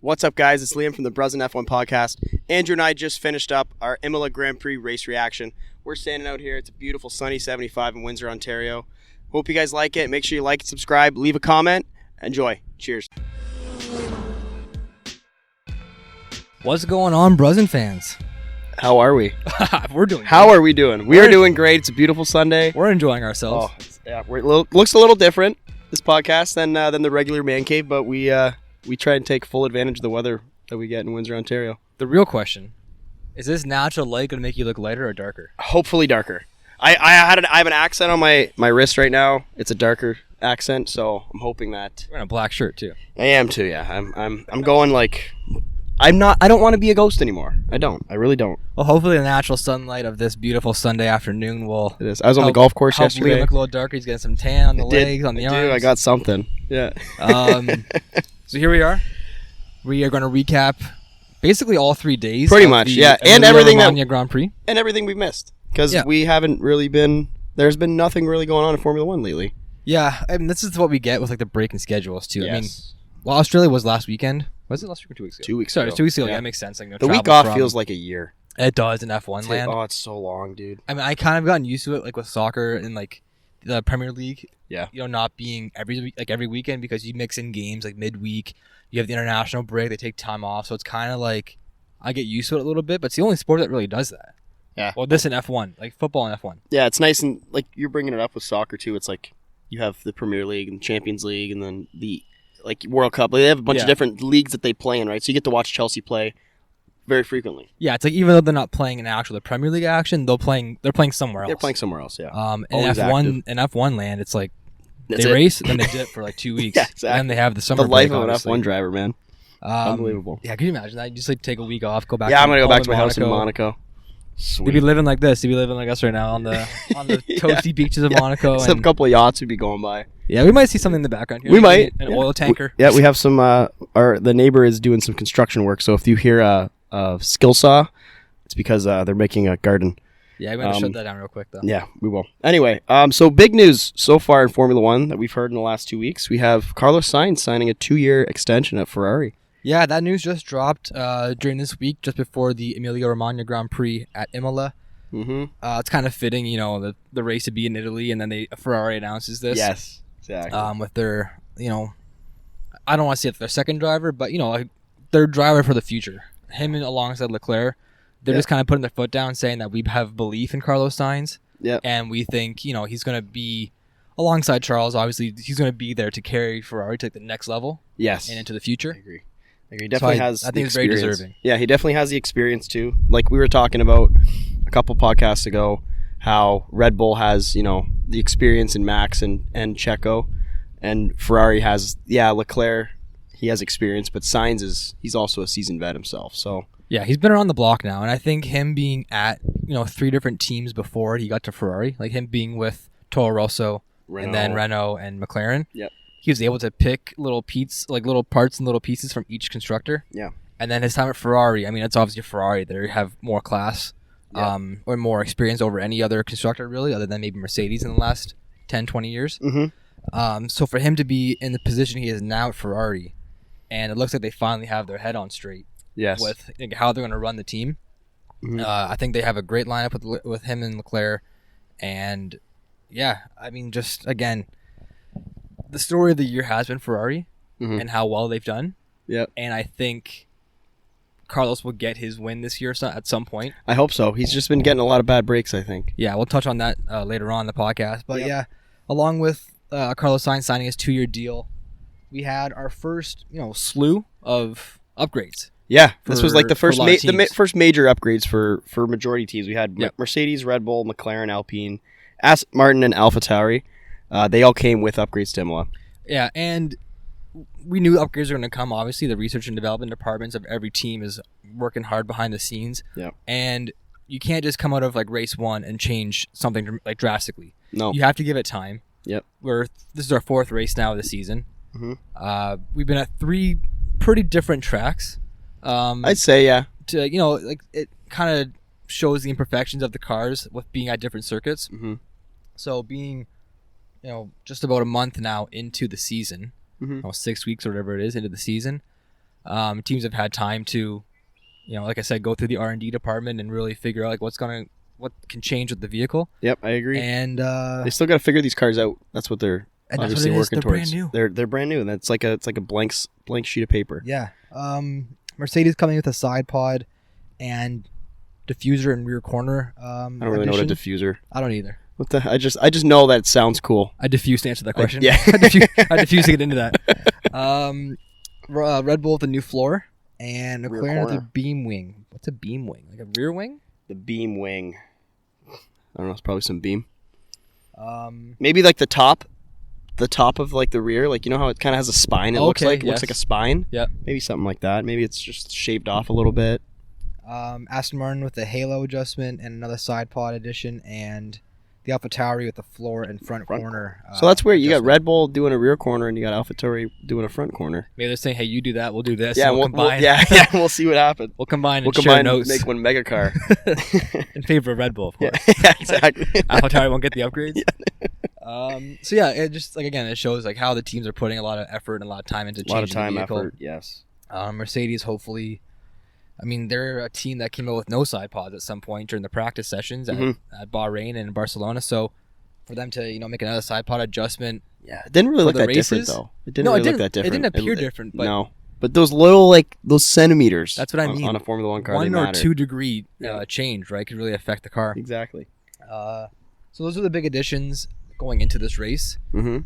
What's up, guys? It's Liam from the Bruzin F1 podcast. Andrew and I just finished up our Imola Grand Prix race reaction. We're standing out here. It's a beautiful sunny 75 in Windsor, Ontario. Hope you guys like it. Make sure you like and subscribe. Leave a comment. Enjoy. Cheers. What's going on, Bruzin fans? How are we? We're doing How are we doing? We are doing great. It's a beautiful Sunday. We're enjoying ourselves. Oh, yeah, looks a little different, this podcast, than the regular man cave, but we try and take full advantage of the weather that we get in Windsor, Ontario. The real question, is this natural light going to make you look lighter or darker? Hopefully darker. I have an accent on my wrist right now. It's a darker accent, so I'm hoping that. You're in a black shirt too. I am too, yeah. I'm going like I don't want to be a ghost anymore. I really don't. Well, hopefully the natural sunlight of this beautiful Sunday afternoon will. It is. I was on the golf course help yesterday. Liam look a little darker. He's getting some tan on the legs, on the arms. I got something. Yeah. So here we are. We are going to recap basically all 3 days. Pretty much, yeah, and everything Romagna Grand Prix, and everything we've missed because we haven't really been. There's been nothing really going on in Formula One lately. Yeah, I mean this is what we get with like the breaking schedules too. Yes. I mean, well, Australia was last weekend. Was it last week or 2 weeks ago? 2 weeks Sorry, ago. 2 weeks ago. Yeah. Yeah, that makes sense. Like, the week off feels like a year. It does in F1 land. Oh, it's so long, dude. I mean, I kind of gotten used to it, like with soccer and like the Premier League. Yeah. You know, not being every weekend because you mix in games like midweek. You have the international break. They take time off, so it's kind of like I get used to it a little bit. But it's the only sport that really does that. Yeah. Well, this in F1, like football and F1. Yeah, it's nice, and like you're bringing it up with soccer too. It's like you have the Premier League and Champions League, and then the like World Cup. They have a bunch of different leagues that they play in, right? So you get to watch Chelsea play very frequently. Yeah, it's like even though they're not playing in the Premier League action, they're playing somewhere else. They're playing somewhere else, yeah. In F1 land, it's like they race and then they dip for like 2 weeks. Yeah, exactly. And then they have the summer the life break, of an obviously. F1 driver, man. Unbelievable. Yeah, can you imagine that? You just like take a week off, go back. Yeah, I'm gonna go back to my Monaco. house in Monaco. Sweet. You'd be living like this. You'd be living like us right now on the toasty beaches of Monaco. Except a couple of yachts would be going by. Yeah, we might see something in the background here. We might. An oil tanker. We have some. The neighbor is doing some construction work, so if you hear a skill saw, it's because they're making a garden. Yeah, we're gonna shut that down real quick though. Yeah, we will. Anyway, so big news so far in Formula One that we've heard in the last 2 weeks. We have Carlos Sainz signing a 2-year extension at Ferrari. Yeah, that news just dropped during this week, just before the Emilia Romagna Grand Prix at Imola. Mm-hmm. It's kind of fitting, you know, the race to be in Italy, and then Ferrari announces this. Yes, exactly. With their, you know, I don't want to say it's their second driver, but you know, like their driver for the future. Him and alongside Leclerc, they're just kind of putting their foot down, saying that we have belief in Carlos Sainz. Yeah. And we think, you know, he's going to be alongside Charles. Obviously, he's going to be there to carry Ferrari to like, the next level. Yes. And into the future. I agree. He definitely has. I think he's very deserving. Yeah, he definitely has the experience too. Like we were talking about a couple podcasts ago, how Red Bull has, you know, the experience in Max and Checo, and Ferrari has Leclerc. He has experience, but Sainz he's also a seasoned vet himself. So yeah, he's been around the block now, and I think him being at 3 different teams before he got to Ferrari, like him being with Toro Rosso, and then Renault and McLaren. Yep. He was able to pick little parts and little pieces from each constructor. Yeah. And then his time at Ferrari, I mean, it's obviously Ferrari. They have more class or more experience over any other constructor, really, other than maybe Mercedes in the last 10, 20 years. Mm-hmm. So for him to be in the position he is now at Ferrari, and it looks like they finally have their head on straight with how they're going to run the team. Mm-hmm. I think they have a great lineup with him and Leclerc. And, yeah, I mean, just, again, the story of the year has been Ferrari and how well they've done. Yep. And I think Carlos will get his win this year at some point. I hope so. He's just been getting a lot of bad breaks, I think. Yeah, we'll touch on that later on in the podcast. But yeah, along with Carlos Sainz signing his 2-year deal, we had our first, slew of upgrades. Yeah, this was like the first first major upgrades for majority teams. We had Mercedes, Red Bull, McLaren, Alpine, Aston Martin, and AlphaTauri. They all came with upgrades to Imola. Yeah, and we knew upgrades were going to come. Obviously, the research and development departments of every team is working hard behind the scenes. Yeah, and you can't just come out of like race 1 and change something like drastically. No, you have to give it time. Yep, this is our 4th race now of the season. Mm-hmm. We've been at 3 pretty different tracks. I'd say, yeah. It kind of shows the imperfections of the cars with being at different circuits. Mm-hmm. So being, just about a month now into the season, 6 weeks or whatever it is into the season, Teams have had time to, like I said, go through the R&D department and really figure out what can change with the vehicle. Yep, I agree. And they still got to figure these cars out. That's what they're obviously working towards. Brand new. They're brand new, and it's like a blank sheet of paper. Yeah. Mercedes coming with a side pod and diffuser and rear corner. I don't really know what a diffuser. I don't either. What the? I just know that it sounds cool. I diffused to answer that question. Yeah. I diffused to get into that. Red Bull with a new floor and McLaren with a beam wing. What's a beam wing? Like a rear wing? The beam wing. I don't know. It's probably some beam. Maybe like the top of like the rear, like how it kind of has a spine. It looks like a spine. Yeah. Maybe something like that. Maybe it's just shaved off a little bit. Aston Martin with the halo adjustment and another side pod addition, and the AlphaTauri with the floor and front corner. So that's where you got Red Bull doing a rear corner and you got AlphaTauri doing a front corner. Maybe they're saying, "Hey, you do that, we'll do this." Yeah, we'll combine. We'll see what happens. We'll combine and share notes. Make one mega car in favor of Red Bull, of course. Yeah, exactly. AlphaTauri won't get the upgrades. Yeah. It just again, it shows how the teams are putting a lot of effort and a lot of time into changing the vehicle. Effort, yes. Mercedes, hopefully. I mean, they're a team that came out with no side pods at some point during the practice sessions at Bahrain and Barcelona. So for them to make another side pod adjustment, it didn't really look that different though. It didn't look that different. It didn't appear different, but no. But those little those centimeters. That's what I mean. On a Formula 1 car, 1 or 2 degree change, right, could really affect the car. Exactly. So those are the big additions going into this race. Mm-hmm.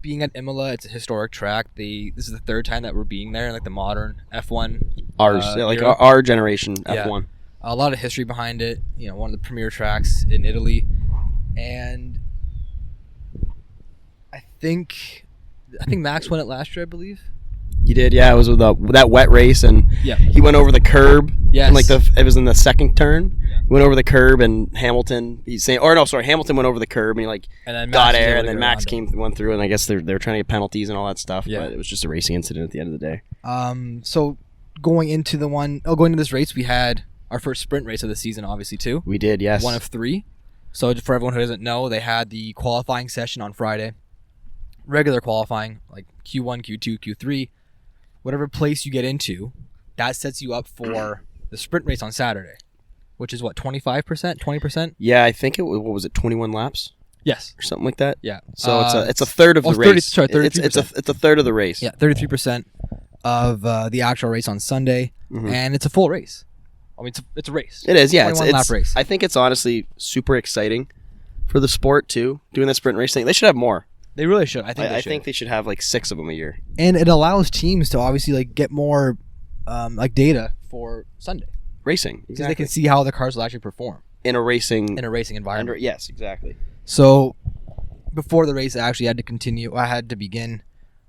Being at Imola, it's a historic track. This is the third time that we're being there in the modern F1. Ours, our generation F1. A lot of history behind it. One of the premier tracks in Italy, and I think Max won it last year, I believe. He did, yeah. It was with that wet race, and he went over the curb. Yes. And it was in the second turn. Yeah. He went over the curb, and Hamilton. Hamilton went over the curb, and he got air, and then Max went through, and I guess they're trying to get penalties and all that stuff. Yeah. But it was just a racing incident at the end of the day. So going into this race, we had our first sprint race of the season, obviously too. We did, yes. 1 of 3. So for everyone who doesn't know, they had the qualifying session on Friday, regular qualifying like Q1, Q2, Q3. Whatever place you get into, that sets you up for the sprint race on Saturday, which is 25%, 20%? Yeah, I think what was it, 21 laps? Yes. Or something like that? Yeah. So it's a third of the race. 33%. It's a third of the race. Yeah, 33% of the actual race on Sunday, and it's a full race. I mean, it's a race. It is, yeah. It's lap race. I think it's honestly super exciting for the sport, too, doing that sprint race thing. They should have more. They really should. I think they should have 6 of them a year. And it allows teams to obviously get more data for Sunday racing, because they can see how the cars will actually perform in a racing environment. Yes, exactly. So before the race actually had to continue, I had to begin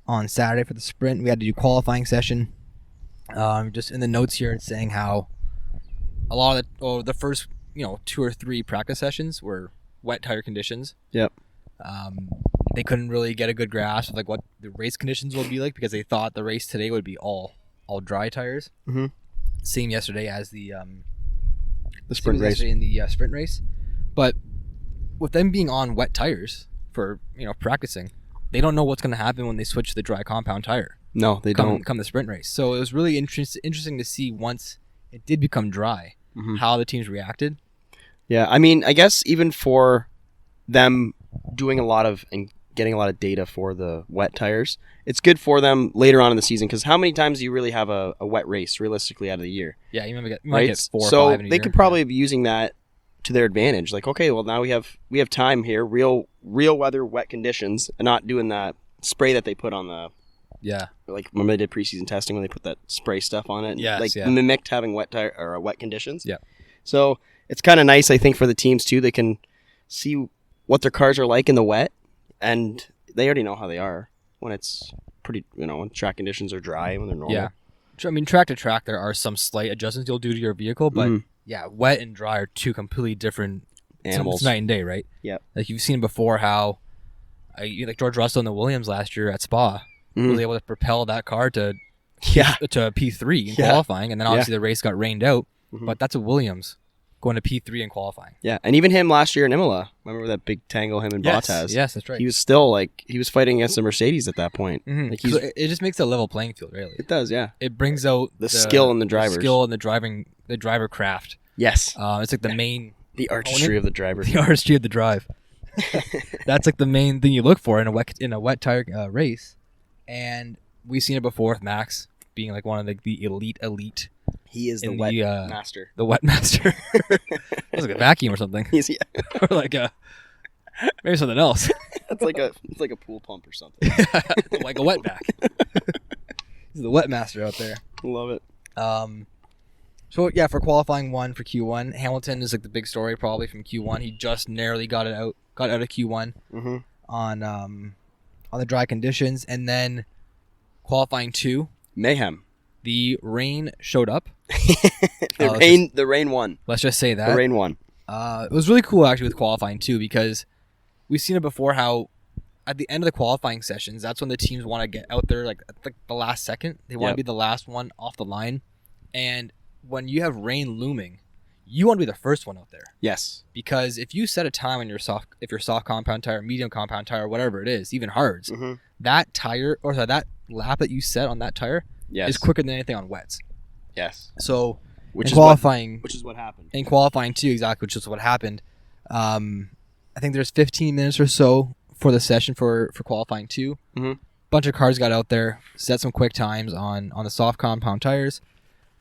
on Saturday for the sprint. We had to do qualifying session. Just in the notes here, it's saying how a lot of the first 2 or 3 practice sessions were wet tire conditions. Yep. They couldn't really get a good grasp of what the race conditions will be like because they thought the race today would be all dry tires. Mm-hmm. Same yesterday as the sprint race. In the sprint race, but with them being on wet tires for practicing, they don't know what's going to happen when they switch to the dry compound tire. No, they don't. Come the sprint race. So it was really interesting to see once it did become dry, how the teams reacted. Yeah, I mean, I guess even for them doing a lot of and getting a lot of data for the wet tires, it's good for them later on in the season because how many times do you really have a wet race realistically out of the year? Yeah, you might get 4 or 5 so in a year. They could probably be using that to their advantage. Okay, well now we have time here, real weather, wet conditions, and not doing that spray that they put on the remember they did preseason testing when they put that spray stuff on it, and mimicked having wet tire or wet conditions. Yeah, so it's kind of nice, I think, for the teams too. They can see what their cars are like in the wet, and they already know how they are when it's pretty, when track conditions are dry, when they're normal. Yeah. I mean, track to track, there are some slight adjustments you'll do to your vehicle, but wet and dry are 2 completely different animals. It's night and day, right? Yeah. Like you've seen before how, George Russell and the Williams last year at Spa was able to propel that car to P3 in qualifying, and then obviously the race got rained out, but that's a Williams going to P3 in qualifying. Yeah, and even him last year in Imola. Remember that big tangle him and Bottas? Yes, that's right. He was still he was fighting against the Mercedes at that point. Mm-hmm. Like it just makes a level playing field, really. It does, yeah. It brings out the skill in the drivers. The skill in the driver craft. Yes. It's like the main... The artistry of the driver. The artistry of the drive. That's like the main thing you look for in a wet tire race. And we've seen it before with Max being like one of the elite. He is the wet master. The wet master. It was like a vacuum or something. Or like maybe something else. It's like a pool pump or something. Like a wet vac. He's the wet master out there. Love it. So yeah, for qualifying 1 for Q1, Hamilton is like the big story probably from Q1. He just narrowly got out of Q1 on the dry conditions, and then qualifying 2, mayhem. The rain showed up. The rain won. Let's just say that the rain won. It was really cool actually with qualifying 2 because we've seen it before how at the end of the qualifying sessions, that's when the teams want to get out there like at the last second. They want to be the last one off the line, and when you have rain looming, you want to be the first one out there. Yes. Because if you set a time on your soft compound tire, medium compound tire, whatever it is, even hards, that tire or that lap that you set on that tire is quicker than anything on wets. Yes. So which is what happened. In qualifying too, exactly, which is what happened. I think there's 15 minutes or so for the session for qualifying 2. Bunch of cars got out there, set some quick times on the soft compound tires.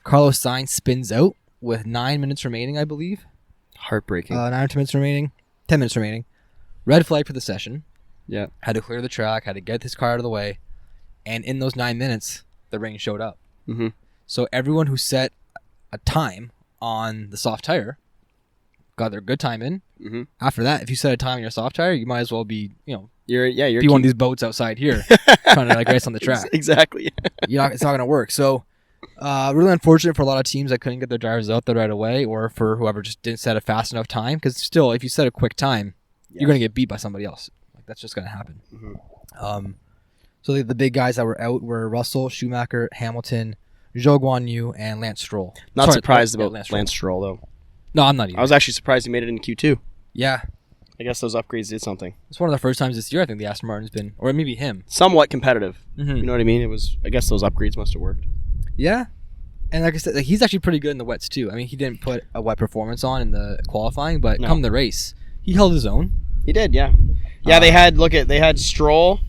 Carlos Sainz spins out with 9 minutes remaining, I believe. Heartbreaking. 9 minutes remaining. 10 minutes remaining. Red flag for the session. Yeah. Had to clear the track, had to get his car out of the way. And in those 9 minutes, the rain showed up. So everyone who set a time on the soft tire got their good time in. After that, if you set a time on your soft tire, you might as well be, you're one of these boats outside here trying to race on the track. Exactly. It's not going to work. So really unfortunate for a lot of teams that couldn't get their drivers out there right away, or for whoever just didn't set a fast enough time. Because still, if you set a quick time, you're going to get beat by somebody else. Like that's just going to happen. So the big guys that were out were Russell, Schumacher, Hamilton, Zhou Guanyu, and Lance Stroll. Not surprised about Lance Stroll though. No, I'm not either. I was actually surprised he made it in Q2. Yeah. I guess those upgrades did something. It's one of the first times this year I think the Aston Martin's been, or maybe him, somewhat competitive. You know what I mean? I guess those upgrades must have worked. Yeah. And like I said, he's actually pretty good in the wets too. I mean, he didn't put a wet performance on in the qualifying, but come the race, he held his own. He did, yeah. Yeah, they had Stroll.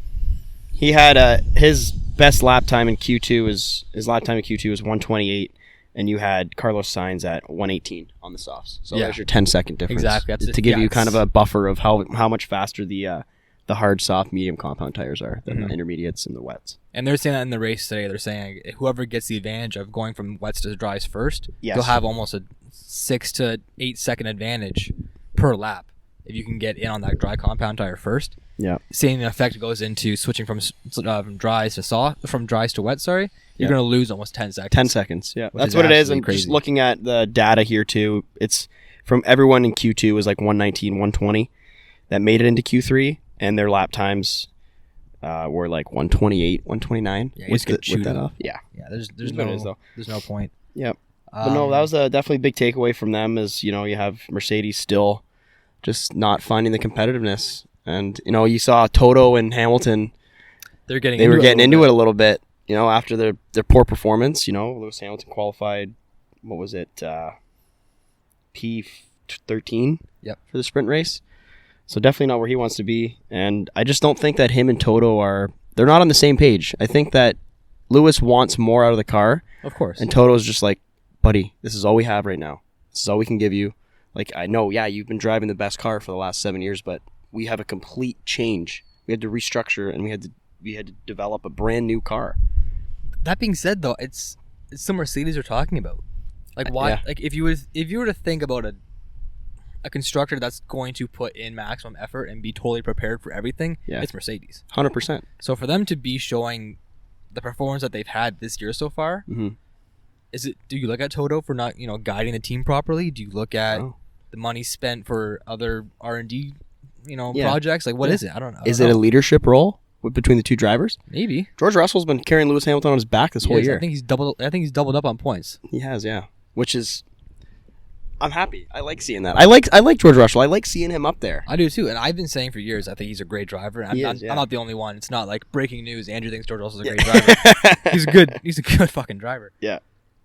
He had his best lap time in Q2 was 128, and you had Carlos Sainz at 118 on the softs. So there's your 10-second difference. Exactly. To give you kind of a buffer of how much faster the hard, soft, medium compound tires are than the intermediates and the wets. And they're saying that in the race today. They're saying whoever gets the advantage of going from wets to dries first, you'll have almost a 6 to 8 second advantage per lap if you can get in on that dry compound tire first. Yeah. Same effect goes into switching from dries to wet. Sorry, you're going to lose almost 10 seconds. 10 seconds. Yeah, that's what it is. And just looking at the data here too, it's from everyone in Q2 was like 119, 120 that made it into Q3, and their lap times were like 128, 129. Yeah, with that off. Yeah. There's no point. Yeah. But no, that was definitely a big takeaway from them. Is you have Mercedes still just not finding the competitiveness. And you saw Toto and Hamilton. They were getting into it a little bit. After their poor performance. Lewis Hamilton qualified. What was it? P13. Yep. For the sprint race. So definitely not where he wants to be. And I just don't think that him and Toto they're not on the same page. I think that Lewis wants more out of the car. Of course. And Toto's just like, buddy, this is all we have right now. This is all we can give you. Like, I know, you've been driving the best car for the last 7 years, but we have a complete change. We had to restructure, and we had to develop a brand new car. That being said, though, it's the Mercedes we're talking about. Like, why? Yeah. Like, if you were to think about a constructor that's going to put in maximum effort and be totally prepared for everything, it's Mercedes. 100%. So for them to be showing the performance that they've had this year so far, do you look at Toto for not guiding the team properly? Do you look at the money spent for other R&D projects? Like, what is it? I don't know. Is it a leadership role between the two drivers? Maybe. George Russell's been carrying Lewis Hamilton on his back this whole year. I think he's doubled up on points. He has, yeah. Which is I'm happy. I like seeing that. I like George Russell. I like seeing him up there. I do too, and I've been saying for years I think he's a great driver. And I'm not the only one. It's not like breaking news. Andrew thinks George Russell's a great driver. He's a good fucking driver. Yeah.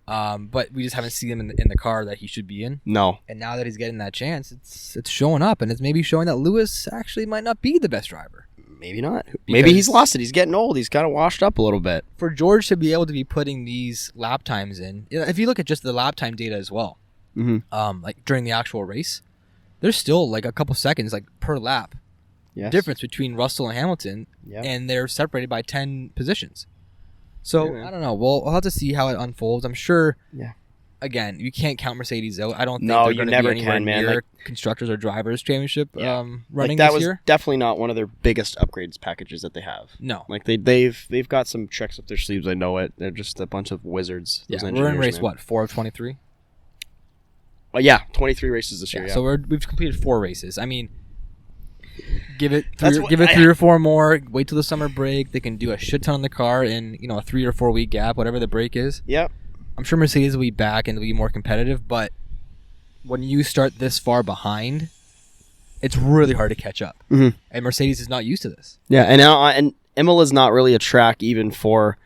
But we just haven't seen him in the car that he should be in. No. And now that he's getting that chance, it's showing up, and it's maybe showing that Lewis actually might not be the best driver. Maybe not. Maybe he's lost it. He's getting old. He's kind of washed up a little bit. For George to be able to be putting these lap times in, if you look at just the lap time data as well, like during the actual race, there's still like a couple seconds like per lap difference between Russell and Hamilton, and they're separated by 10 positions. So I don't know. We'll have to see how it unfolds. I'm sure. Yeah. Again, you can't count Mercedes out. I don't think they're going to be anywhere near constructors or drivers championship running that this year. Was definitely not one of their biggest upgrades packages that they have. No, like they've got some tricks up their sleeves. I know it. They're just a bunch of wizards. Yeah, we're in race 4 of 23. 23 races this year. Yeah. So we've completed 4 races. I mean, give it 3 or 4 more. Wait till the summer break. They can do a shit ton on the car in a 3 or 4 week gap, whatever the break is. Yep. I'm sure Mercedes will be back and will be more competitive, but when you start this far behind, it's really hard to catch up. Mm-hmm. And Mercedes is not used to this. Yeah, and Imola is not really a track even for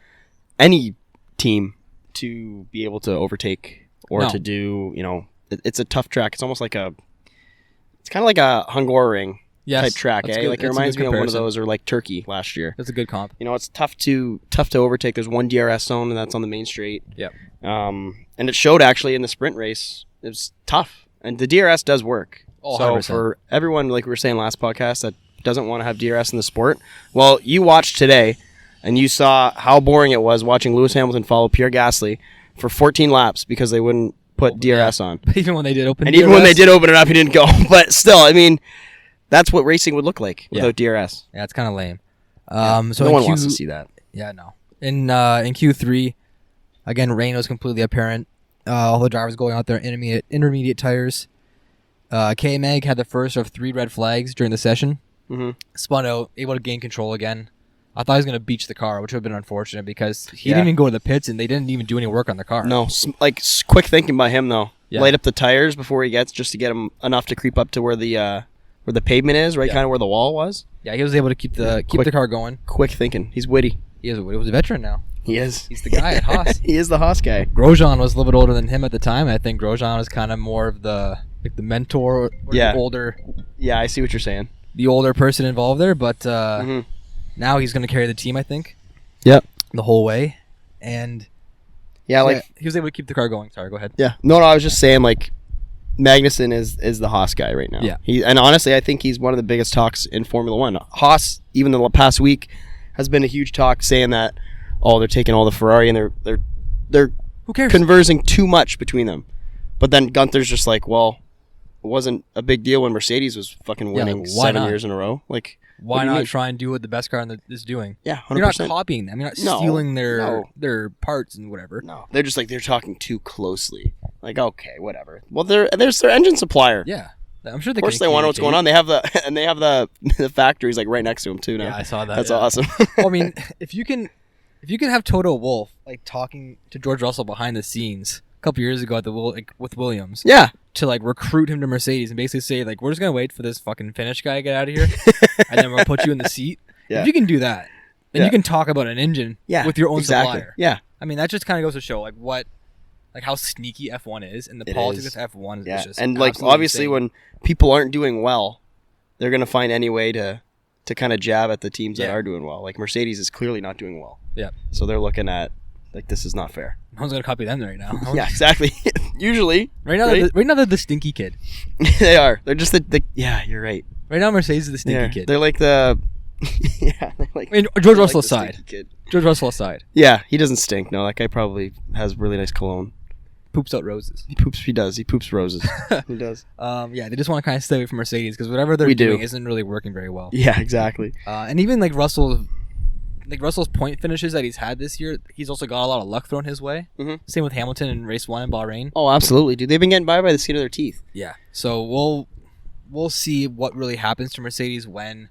any team to be able to overtake or to do. It's a tough track. It's almost like it's kind of like a Hungaroring type track. Like it reminds me of one of those, or like Turkey last year. That's a good comp. It's tough to overtake. There's one DRS zone, and that's on the main straight. Yeah. And it showed actually in the sprint race. It was tough, and the DRS does work. Oh, so 100%. For everyone, like we were saying last podcast, that doesn't want to have DRS in the sport, well, you watched today, and you saw how boring it was watching Lewis Hamilton follow Pierre Gasly for 14 laps because they wouldn't put DRS on. Even when they did open, and even when they did open it up, he didn't go. But still, I mean, that's what racing would look like without DRS. Yeah, it's kind of lame. So no one wants to see that. Yeah, no. In Q3, again, rain was completely apparent. All the drivers going out there intermediate tires. K-Mag had the first of 3 red flags during the session. Mm-hmm. Spun out, able to gain control again. I thought he was going to beach the car, which would have been unfortunate because he didn't even go to the pits and they didn't even do any work on the car. No, quick thinking by him though. Yeah. Light up the tires before he gets, just to get him enough to creep up to where the pavement is, right, kind of where the wall was. Yeah, he was able to keep the car going. Quick thinking. He's witty. He was a veteran now. He is. He's the guy at Haas. He is the Haas guy. Grosjean was a little bit older than him at the time. I think Grosjean was kind of more of the mentor, or the older. Yeah, I see what you're saying. The older person involved there, but now he's going to carry the team, I think. Yep. The whole way, and he was able to keep the car going. Sorry, go ahead. Yeah. No, I was just saying, like, Magnussen is the Haas guy right now. Yeah. And honestly, I think he's one of the biggest talks in Formula One. Haas, even the past week, has been a huge talk saying that, they're taking all the Ferrari and they're who cares? Conversing too much between them. But then Gunther's just like, well, it wasn't a big deal when Mercedes was fucking winning 7 years in a row. Like, why not try and do what the best car is doing? Yeah, 100%. You're not copying them. You're not stealing their parts and whatever. No, they're just like, they're talking too closely. Like, okay, whatever. Well, there's their engine supplier. Yeah, I'm sure of course they want to know what's going on. They have the factories like right next to them too now. Yeah, I saw that. That's awesome. Well, I mean, if you can have Toto Wolff like talking to George Russell behind the scenes a couple years ago with Williams. Yeah. To like recruit him to Mercedes and basically say like, we're just gonna wait for this fucking Finnish guy to get out of here, and then we'll put you in the seat. Yeah. If you can do that, then you can talk about an engine with your own supplier. Yeah. I mean, that just kind of goes to show like how sneaky F1 is, and the politics of F1 is just and like obviously insane. When people aren't doing well, they're gonna find any way to kind of jab at the teams that are doing well. Like Mercedes is clearly not doing well. Yeah. So they're looking at like, this is not fair. No one's gonna copy them right now. Yeah, exactly. Usually. Right now they're the stinky kid. They are. They're just the yeah, you're right. Right now Mercedes is the stinky kid. They're like the they're like, I mean, George Russell aside. George Russell aside. Yeah, he doesn't stink. No, that guy probably has really nice cologne. Poops out roses. He does. He poops roses. He does. Yeah, they just want to kind of stay away from Mercedes because whatever they're doing isn't really working very well. Yeah, exactly. And even like Russell's point finishes that he's had this year, he's also got a lot of luck thrown his way. Mm-hmm. Same with Hamilton in race 1 in Bahrain. Oh, absolutely, dude. They've been getting by the seat of their teeth. Yeah. So we'll see what really happens to Mercedes when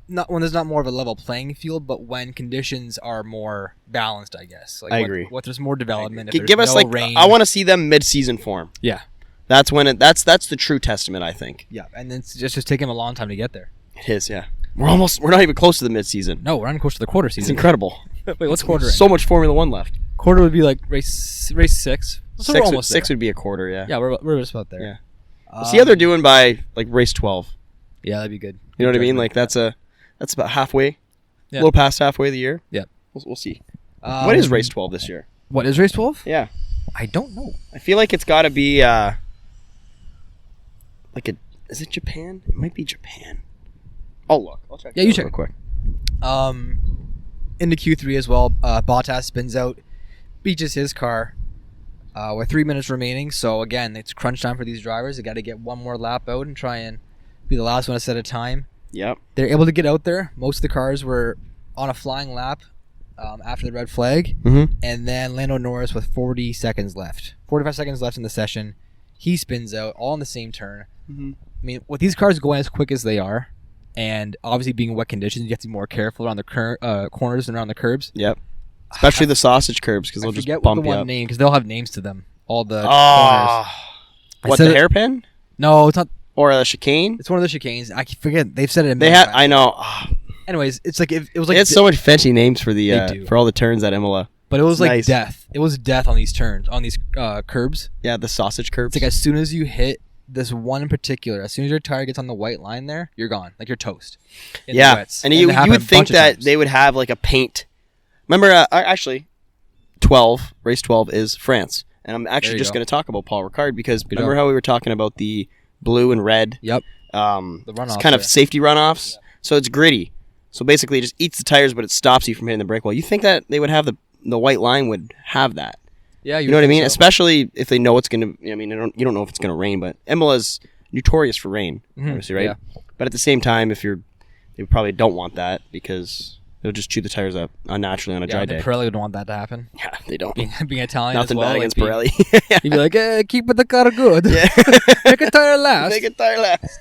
there's not more of a level playing field, but when conditions are more balanced, I guess. Like I agree. What there's more development. Give us rain. I want to see them mid-season form. Yeah. That's when that's the true testament, I think. Yeah, and it's just taking him a long time to get there. It is, yeah. We're not even close to the mid-season. No, we're not even close to the quarter season. It's incredible. Wait, what's quarter? So much Formula 1 left. Quarter would be like race 6. So we're almost six there. would be a quarter, yeah. Yeah, we're just about there. Yeah. We'll see how they're doing by like race 12. Yeah, that'd be good. You know what I mean? Like that's about halfway, a little past halfway of the year. Yeah, we'll see. What is race 12 this year? What is race 12? Yeah, I don't know. I feel like it's got to be is it Japan? It might be Japan. Oh look, I'll check. Yeah, you check real quick. Into Q3 as well. Bottas spins out, beaches his car. With 3 minutes remaining, so again, it's crunch time for these drivers. They got to get one more lap out and try and be the last one to set a time. Yep. They're able to get out there. Most of the cars were on a flying lap after the red flag, and then Lando Norris with 45 seconds left in the session. He spins out all in the same turn. I mean, with these cars going as quick as they are, and obviously being in wet conditions, you have to be more careful around the corners and around the curbs. Yep. Especially the sausage curbs, because they'll just bump you up. Name, because they'll have names to them. All the corners. What, the hairpin? No, it's not. Or a chicane? It's one of the chicanes. I forget. They've said it. I know. Anyways, it's like it was like they had so much fancy names for the for all the turns at Imola. But it was like death. It was death on these turns, on these curbs. Yeah, the sausage curbs. It's like as soon as you hit this one in particular, as soon as your tire gets on the white line there, you're gone. Like you're toast. Yeah, and you would think that they would have like a paint. Remember, actually, race 12 is France. And I'm actually just going to talk about Paul Ricard because remember how we were talking about the blue and red? Yep. The runoffs. It's kind of safety runoffs. Yeah. So it's gritty. So basically it just eats the tires, but it stops you from hitting the brake wall. You think that they would have the white line would have that. Yeah. You know what I mean? So. Especially if they know it's going to, I mean, you don't know if it's going to rain, but Imola's notorious for rain, obviously, right? Yeah. But at the same time, they probably don't want that because it'll just chew the tires up unnaturally on a dry day. Pirelli would want that to happen. Yeah, they don't. Being Italian Nothing as well. bad against Pirelli. He'd be like, keep the car good. Yeah. Make a tire last. Make a tire last.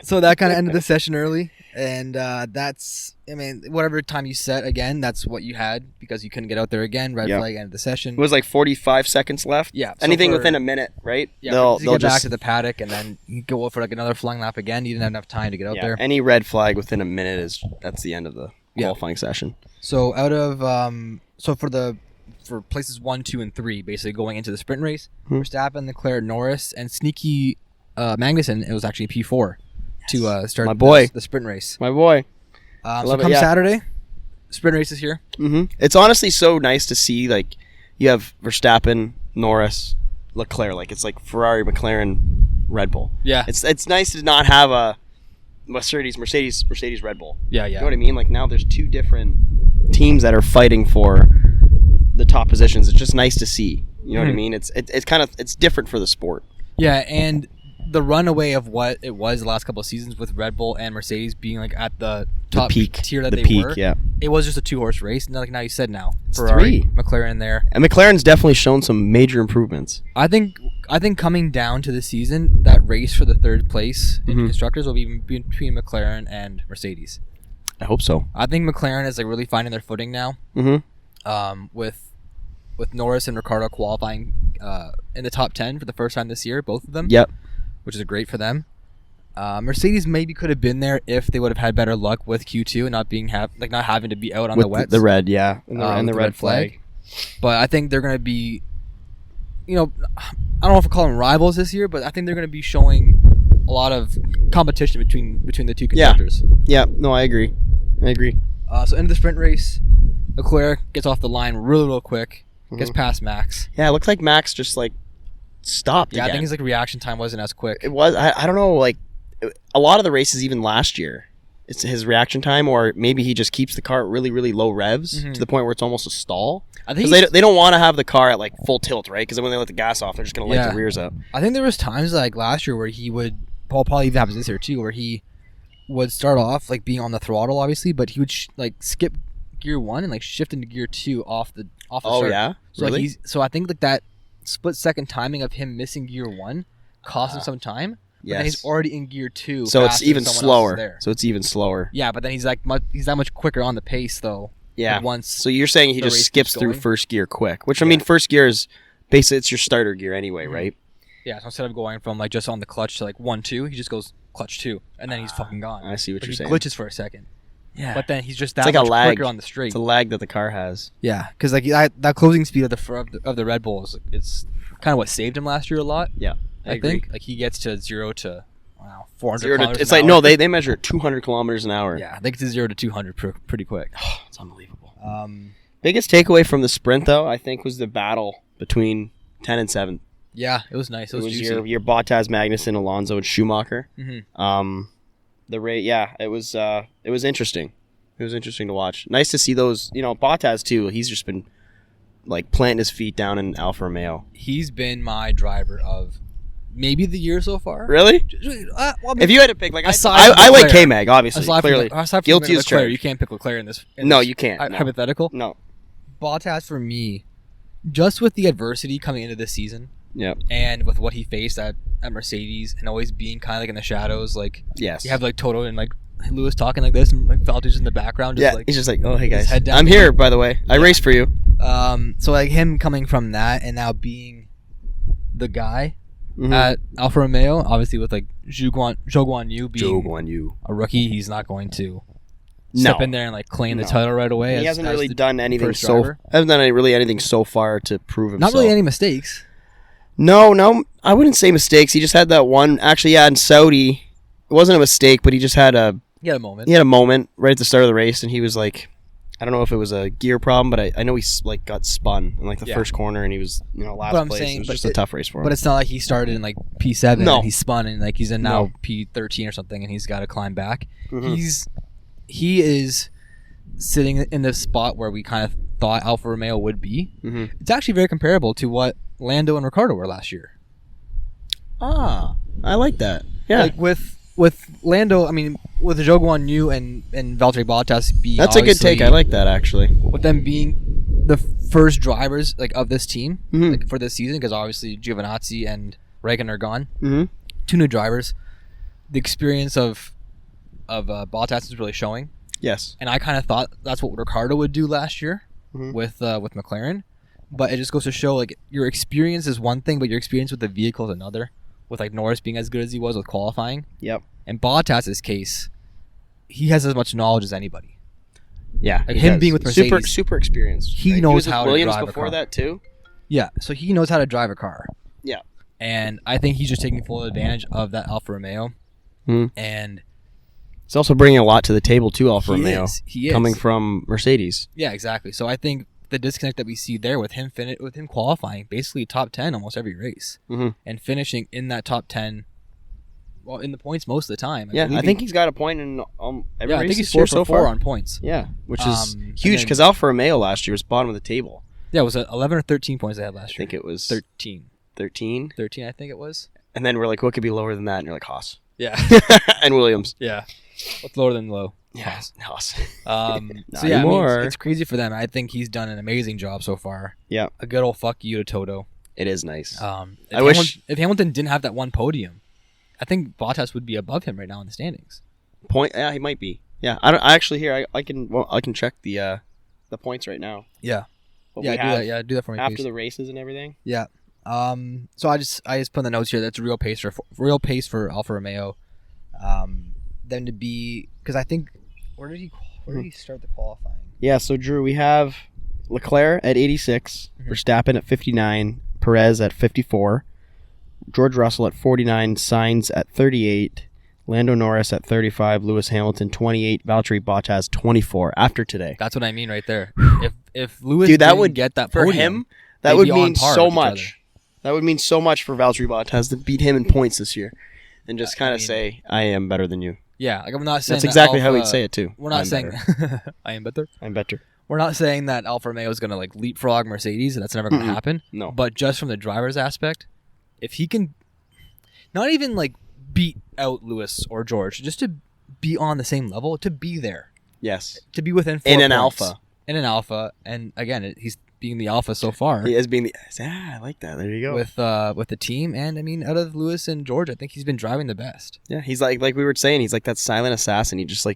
So that kind of ended the session early. And that's, I mean, whatever time you set, again, that's what you had because you couldn't get out there again. Red flag ended the session. It was like 45 seconds left. Yeah. Anything within a minute, right? Yeah, they'll get back to the paddock and then you go for like another flying lap again. You didn't have enough time to get out there. Any red flag within a minute that's the end of the qualifying session. So out of for places 1, 2, and 3, basically going into the sprint race, Verstappen, Leclerc, Norris, and sneaky Magnussen, it was actually P4 to start the sprint race. My boy. So come Saturday, sprint race is here. It's honestly so nice to see, like, you have Verstappen, Norris, Leclerc. Like, it's like Ferrari, McLaren, Red Bull. Yeah. It's nice to not have a Mercedes, Red Bull. Yeah. You know what I mean? Like, now there's two different teams that are fighting for the top positions. It's just nice to see. You know what I mean? It's kind of it's different for the sport. Yeah, and the runaway of what it was the last couple of seasons with Red Bull and Mercedes being like at the top tier that they were. Yeah. It was just a 2-horse race. And like now you said Ferrari, McLaren there. And McLaren's definitely shown some major improvements. I think coming down to the season, that race for the third place in constructors will be between McLaren and Mercedes. I hope so. I think McLaren is like really finding their footing now. With Norris and Ricciardo qualifying in the top 10 for the first time this year, both of them. Yep. Which is great for them. Mercedes maybe could have been there if they would have had better luck with Q2 and not having to be out on with the wets. The red, yeah, and the red flag. But I think they're going to be, I don't know if I call them rivals this year, but I think they're going to be showing a lot of competition between the two constructors. Yeah, no, I agree. So into the sprint race, Leclerc gets off the line real quick, gets past Max. Yeah, it looks like Max just like stopped again. I think his reaction time wasn't as quick. It was. I don't know. Like a lot of the races, even last year, it's his reaction time, or maybe he just keeps the car at really, really low revs to the point where it's almost a stall. I think they don't want to have the car at like full tilt, right? Because when they let the gas off, they're just going to light the rears up. I think there was times like last year where he would. Paul probably even happens this year too, where he would start off like being on the throttle, obviously, but he would skip gear 1 and like shift into gear 2 off the start. Oh yeah, so really? So I think like that split second timing of him missing gear 1 cost him some time. Yes. And he's already in gear 2. So it's even slower. Yeah, but then he's that much quicker on the pace though. Yeah. Like once. So you're saying he just skips through first gear quick, which I mean, first gear is basically it's your starter gear anyway, Mm-hmm. right? Yeah, so instead of going from like just on the clutch to like 1-2, he just goes clutch 2, and then he's fucking gone. I see what you're saying. He glitches for a second. Yeah, but then he's just that like much a lag. quicker on the straight. It's a lag that the car has. Yeah, because like that closing speed of the Red Bull is it's kind of what saved him last year a lot. Yeah, I think like he gets to 0 to 400 kilometers it's an like hour. no, they measure 200 kilometers an hour. Yeah, they get to 0 to 200 pretty quick. It's unbelievable. Biggest takeaway from the sprint though, I think, was the battle between 10 and 7. Yeah, it was nice. It was juicy. your Bottas, Magnussen, Alonso, and Schumacher. Mm-hmm. The rate, it was interesting. It was interesting to watch. Nice to see those. Bottas too. He's just been like planting his feet down in Alfa Romeo. He's been my driver of maybe the year so far. Really? Well, if you had to pick, like I like K-Mag, obviously. Clearly, guilty as charged. You can't pick Leclerc in this. No, you can't. Hypothetical. No. Bottas for me, just with the adversity coming into this season. Yep. And with what he faced at Mercedes and always being kind of like in the shadows, like yes, you have like Toto and like Lewis talking like this and like Valtteri's in the background. Just, he's just like, oh hey guys, head down I'm here by the way. I raced for you. So like him coming from that and now being the guy at Alfa Romeo, obviously with like Zhou Guanyu being a rookie, he's not going to step in there and like claim the title right away. He hasn't really done anything anything so far to prove himself. Not really any mistakes. No, I wouldn't say mistakes. He just had that one. Actually, in Saudi, it wasn't a mistake, but he just had a moment. He had a moment right at the start of the race, and he was like, I don't know if it was a gear problem, but I know he like got spun in like the first corner, and he was last place. It was just a tough race for him. But it's not like he started in like P7 and he spun and like he's in now P13 or something, and he's got to climb back. He is sitting in the spot where we kind of thought Alfa Romeo would be. It's actually very comparable to what Lando and Ricciardo were last year. I like that. Yeah, like with Lando, I mean, with Zhou Guanyu and Valtteri Bottas being that's a good take. I like that actually. With them being the first drivers like of this team like, for this season, because obviously Giovinazzi and Reagan are gone. 2 new drivers. The experience of Bottas is really showing. Yes, and I kind of thought that's what Ricciardo would do last year with McLaren. But it just goes to show, like, your experience is one thing, but your experience with the vehicle is another. With, like, Norris being as good as he was with qualifying. Yep. In Bottas' case, he has as much knowledge as anybody. Yeah. Like, him being with Mercedes. Super experienced. He knows how to drive a car. Williams before that, too? Yeah, so he knows how to drive a car. Yeah. And I think he's just taking full advantage of that Alfa Romeo. And he's also bringing a lot to the table, too, Alfa Romeo. He is. Coming from Mercedes. Yeah, exactly. So I think the disconnect that we see there with him qualifying basically top 10 almost every race and finishing in that top 10 in the points most of the time. I think he's got a point in every race. I think he's 4 for 4 on points. Yeah, which is huge because Alfa Romeo last year was bottom of the table. Yeah, it was 11 or 13 points they had last year. I think it was 13. 13? 13, I think it was. And then we're like, what could be lower than that? And you're like, Haas. Yeah. And Williams. Yeah. What's lower than low? Yeah, Haas. So yeah, I mean, it's crazy for them. I think he's done an amazing job so far. Yeah. A good old fuck you to Toto. It is nice. If Hamilton didn't have that one podium, I think Bottas would be above him right now in the standings. Yeah, he might be. Yeah, I can check the points right now. Yeah. Do that for me, after please. the races and everything. Yeah. So I just put in the notes here. That's a real pace for Alfa Romeo. Them to be, because I think where did he start the qualifying? Yeah. So Drew, we have Leclerc at 86, Verstappen at 59, Perez at 54, George Russell at 49, Sainz at 38, Lando Norris at 35, Lewis Hamilton 28, Valtteri Bottas 24 after today. That's what I mean right there. If Lewis didn't get that for podium, him, that would mean so much. That would mean so much for Valtteri Bottas to beat him in points this year, and just kind of say, "I am better than you." Yeah, like I'm not saying that's exactly how he'd say it too. We're not saying I am better. I'm better. We're not saying that Alfa Romeo is going to like leapfrog Mercedes. That's never going to happen. No. But just from the driver's aspect, if he can, not even like beat out Lewis or George, just to be on the same level, to be there. Yes. To be within 4 in points. an alpha. In an alpha, and again, he's being the alpha so far. He is being the. I like that. There you go. With the team, and I mean, out of Lewis and George, I think he's been driving the best. Yeah, he's like we were saying, he's like that silent assassin. He just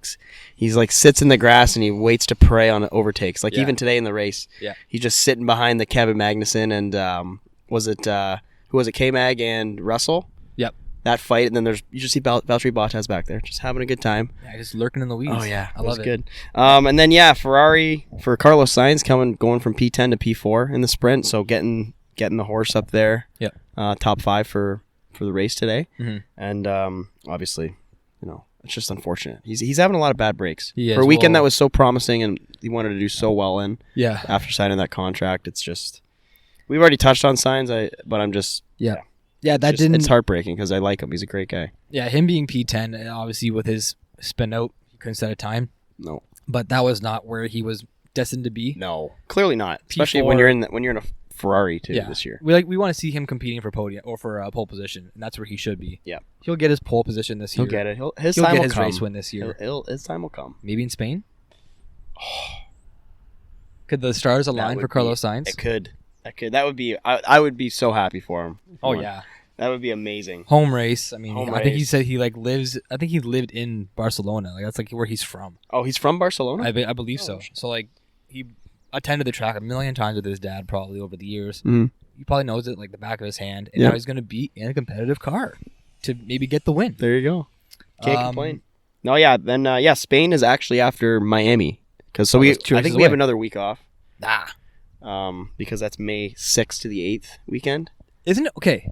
he's sits in the grass and he waits to prey on overtakes. Like even today in the race, he's just sitting behind the Kevin Magnussen and was it who was it? K-Mag and Russell. Yep. That fight, and then you just see Valtteri Bottas back there, just having a good time. Yeah, just lurking in the weeds. Oh yeah, I love it. Good. And then Ferrari for Carlos Sainz going from P10 to P4 in the sprint, so getting the horse up there. Yeah. Top 5 for the race today, and obviously, it's just unfortunate. He's having a lot of bad breaks for a weekend that was so promising, and he wanted to do so well in. Yeah. After signing that contract, it's just we've already touched on Sainz, but I'm just it's heartbreaking because I like him. He's a great guy. Yeah, him being P10, and obviously with his spin out, he couldn't set a time. No, but that was not where he was destined to be. No, clearly not. Especially P4, when you're in a Ferrari too this year. We want to see him competing for podium or for pole position, and that's where he should be. Yeah, he'll get his pole position this year. He'll get it. He'll get his race win this year. His time will come. Maybe in Spain. Could the stars align for Carlos Sainz? It could. That would be. I would be so happy for him. Oh yeah. That would be amazing. Home race. I mean, I think he said he lives. I think he lived in Barcelona. That's where he's from. Oh, he's from Barcelona? I believe so. So he attended the track a million times with his dad probably over the years. Mm-hmm. He probably knows it like the back of his hand. And now he's going to be in a competitive car to maybe get the win. There you go. Can't complain. No, yeah. Then Spain is actually after Miami because I think we have another week off. Because that's May 6th to the 8th weekend. Isn't it okay?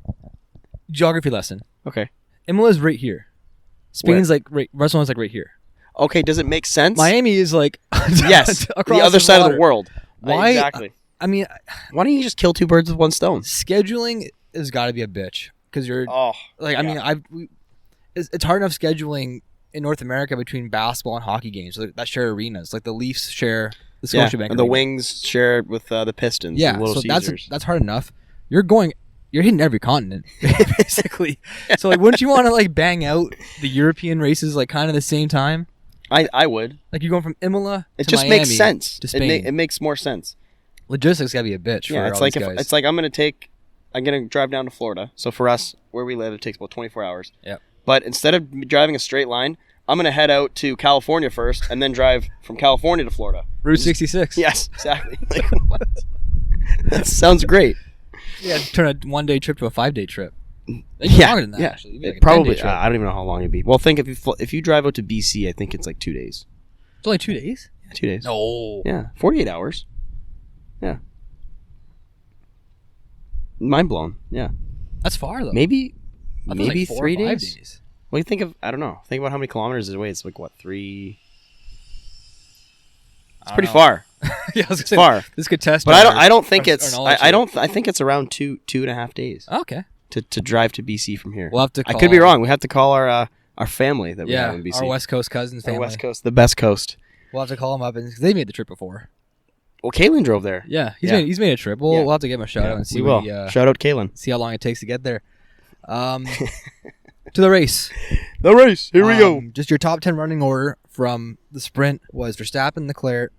Geography lesson. Okay. Imola's right here. Spain's Barcelona's right here. Okay, does it make sense? Miami is yes, across the other side of the world. Why? Exactly. I mean, why don't you just kill two birds with one stone? Scheduling has got to be a bitch because you're it's hard enough scheduling in North America between basketball and hockey games that share arenas. Like the Leafs share the Scotiabank and the Wings share it with the Pistons. Yeah, Little so Caesars. that's hard enough. You're hitting every continent, basically. So, wouldn't you want to, bang out the European races, kind of the same time? I would. You're going from Imola to Miami makes sense. To Spain. It makes more sense. Logistics gotta be a bitch for all these guys. It's like I'm going to drive down to Florida. So, for us, where we live, it takes about 24 hours. Yeah. But instead of driving a straight line, I'm going to head out to California first and then drive from California to Florida. Route 66. Yes, exactly. What? That sounds great. Yeah, turn a 1-day trip to a 5-day trip. Longer than that, actually. Probably. I don't even know how long it'd be. Well, think if you drive out to BC, I think it's 2 days. It's only 2 days? Yeah, 2 days. No. Yeah, 48 hours. Yeah. Mind blown. Yeah. That's far, though. Maybe 3 days? Well, you think about how many kilometers is away. It's 3... It's pretty far. Yeah, I was gonna say, far. This could test. But I don't think it's. I think it's around 2.5 days. Okay. To drive to BC from here. We'll have to. I could be wrong. We have to call our family that we have in BC. Our West Coast cousins family. Our West Coast, the best coast. We'll have to call them up and they made the trip before. Well, Kalen drove there. Yeah, he's made a trip. We'll have to give him a shout out and see. We will. Shout out Kalen. See how long it takes to get there. To the race. The race. Here we go. Just your top 10 running order from the sprint was Verstappen, Leclerc,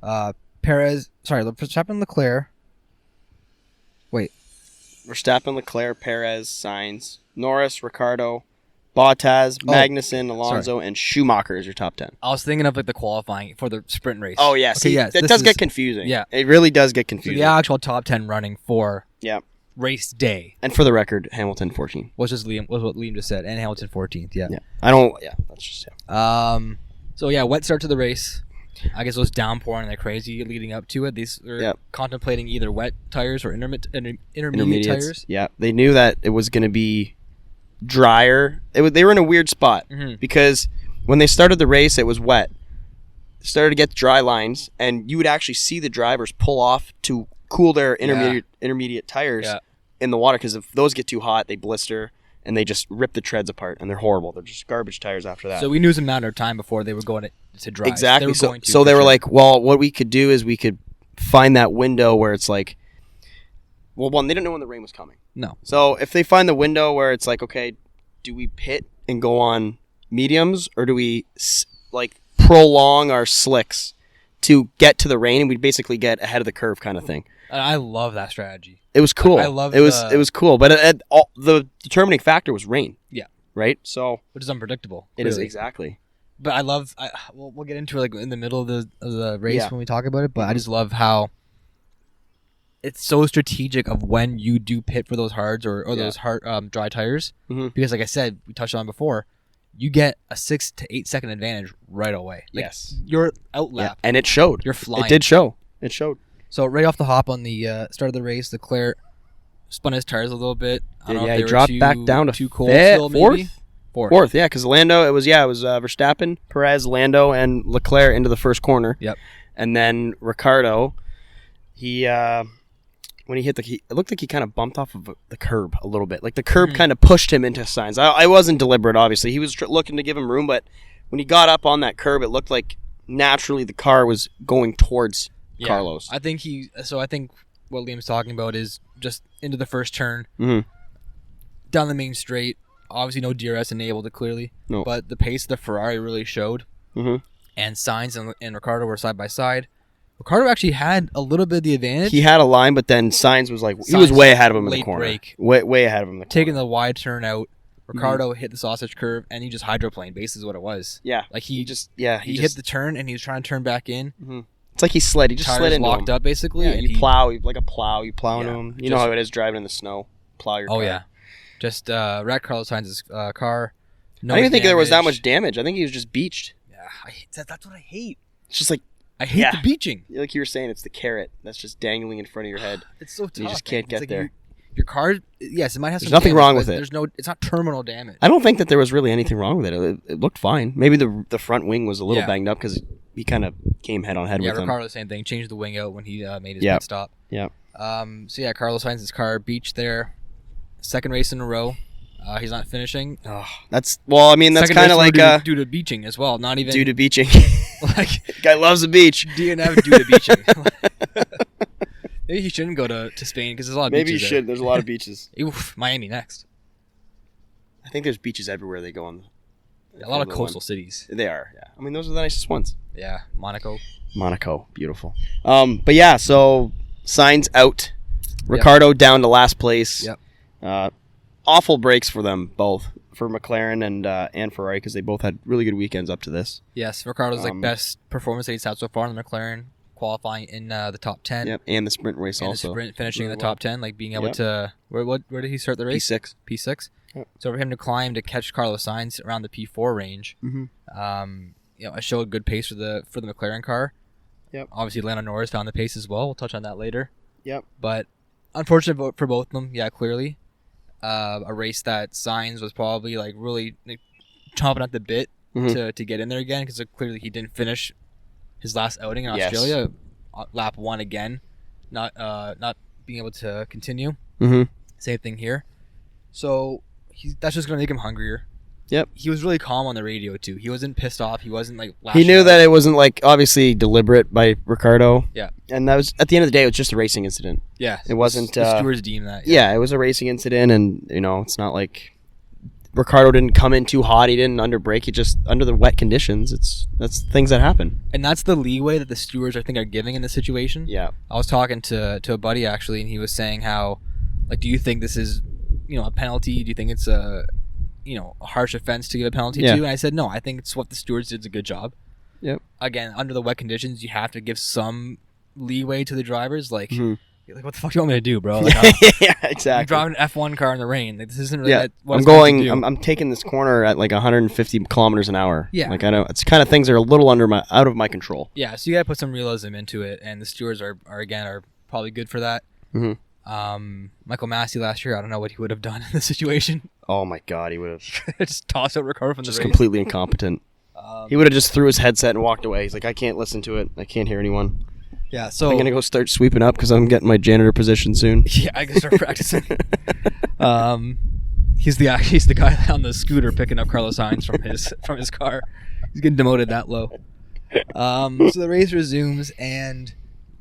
Verstappen, Leclerc. Wait. Verstappen, Leclerc, Perez, Sainz, Norris, Ricciardo, Bottas, Magnussen, Alonso, and Schumacher is your top 10. I was thinking of the qualifying for the sprint race. Oh, yeah. See, that does get confusing. Yeah. It really does get confusing. So the actual top 10 running for race day. And for the record, Hamilton 14th. Was what Liam just said. And Hamilton 14th, yeah. That's just, So, wet start to the race. I guess it was downpouring like crazy leading up to it. These were contemplating either wet tires or intermediate tires. Yeah, they knew that it was going to be drier. They were in a weird spot because when they started the race, it was wet. It started to get dry lines, and you would actually see the drivers pull off to cool their intermediate tires in the water because if those get too hot, they blister. And they just rip the treads apart, and they're horrible. They're just garbage tires after that. So we knew it was a matter of time before they were going to dry. Exactly. So they were like, well, what we could do is we could find that window where it's like, well, one, they didn't know when the rain was coming. No. So if they find the window where it's like, okay, do we pit and go on mediums, or do we prolong our slicks to get to the rain, and we basically get ahead of the curve kind of thing? I love that strategy. It was cool. I love it. It was cool, but the determining factor was rain. Yeah. Right. So which is unpredictable. It is exactly. But I love. We'll get into it in the middle of the race when we talk about it. But I just love how it's so strategic of when you do pit for those hards or those hard dry tires, because like I said, we touched on before, you get a 6 to 8 second advantage right away. Like, yes, you're out lap, and it showed. You're flying. It did show. It showed. So right off the hop on the start of the race, Leclerc spun his tires a little bit. I don't know if he dropped back down to too cold still, maybe? Fourth, yeah, because Lando, it was Verstappen, Perez, Lando, and Leclerc into the first corner. Yep. And then Ricciardo, he when he hit it looked like he kind of bumped off of the curb a little bit. Like the curb kind of pushed him into Sainz. I wasn't deliberate, obviously. He was looking to give him room, but when he got up on that curb, it looked like naturally the car was going towards Carlos. I think what Liam's talking about is just into the first turn, down the main straight. Obviously, no DRS enabled clearly, but the pace of the Ferrari really showed. And Sainz and Ricciardo were side by side. Ricciardo actually had a little bit of the advantage. He had a line, but then Sainz was he was way ahead of him in the corner. Break, way ahead of him in the corner. Taking the wide turn out, Ricciardo hit the sausage curve, and he just hydroplaned. Basically, is what it was. Yeah, like he hit the turn, and he was trying to turn back in. It's like he slid. He just slid into locked up, basically. Yeah, and you plow like a plow. You plow into him. You know how it is driving in the snow. Plow your car. Oh yeah, just wrecked Carlos Sainz's car. I don't even think there was that much damage. I think he was just beached. Yeah, that's what I hate. It's just like I hate the beaching. Like you were saying, it's the carrot that's just dangling in front of your head. It's so tough. You just can't get there. Your car, yes, it might have some nothing damage, wrong with it. It's not terminal damage. I don't think that there was really anything wrong with it. It looked fine. Maybe the front wing was a little banged up because he kind of came head on head with him. Yeah, Ricciardo the same thing. Changed the wing out when he made his pit stop. Yeah. Carlos Sainz's car beached there. Second race in a row. He's not finishing. That's kind of like due to beaching as well. Not even due to beaching. Like guy loves the beach. DNF due to beaching. Maybe he shouldn't go to Spain because there's a lot of beaches. Maybe he should. There's a lot of beaches. Oof, Miami next. I think there's beaches everywhere they go on. A lot of coastal cities. They are. Yeah. I mean, those are the nicest ones. Yeah, Monaco, beautiful. But yeah, so Sainz out. Ricciardo down to last place. Yep. Awful breaks for them both, for McLaren and Ferrari, because they both had really good weekends up to this. Yes, Ricciardo's best performance that he's had so far in the McLaren, qualifying in the top 10. Yep, and the sprint race and also. The sprint finishing in the top 10, like being able to where did he start the race? P6. Yep. So for him to climb to catch Carlos Sainz around the P4 range, I showed a good pace for the McLaren car. Yep. Obviously, Lando Norris found the pace as well. We'll touch on that later. Yep. But unfortunate for both of them. Yeah, clearly. A race that Sainz was probably really chomping at the bit to get in there again, because clearly he didn't finish his last outing in Australia, lap 1 again, not being able to continue. Same thing here. So that's just gonna make him hungrier. Yep. He was really calm on the radio too. He wasn't pissed off. He wasn't he knew that it wasn't obviously deliberate by Ricciardo. Yeah. And that was, at the end of the day, it was just a racing incident. Yeah. It wasn't. The stewards deemed that. Yeah, it was a racing incident, and it's not like Ricciardo didn't come in too hot. He didn't underbrake. He just under the wet conditions. That's things that happen. And that's the leeway that the stewards I think are giving in this situation. Yeah. I was talking to a buddy actually, and he was saying how, do you think this is, a penalty? Do you think it's a harsh offense to give a penalty to? And I said, no, I think it's what the stewards did a good job. Yep. Again, under the wet conditions, you have to give some leeway to the drivers. What the fuck do you want me to do, bro? Yeah, exactly. I'm driving an F1 car in the rain. This isn't really what I'm taking this corner at 150 kilometers an hour. Yeah. I know it's kind of things that are a little out of my control. Yeah, so you got to put some realism into it, and the stewards are probably good for that. Michael Massey last year, I don't know what he would have done in this situation. Oh my God, he would have just tossed out Ricciardo from the race. Just completely incompetent. He would have just threw his headset and walked away. He's like, I can't listen to it. I can't hear anyone. Yeah, so I'm gonna go start sweeping up because I'm getting my janitor position soon. Yeah, I can start practicing. He's the guy on the scooter picking up Carlos Sainz from his car. He's getting demoted that low. So the race resumes, and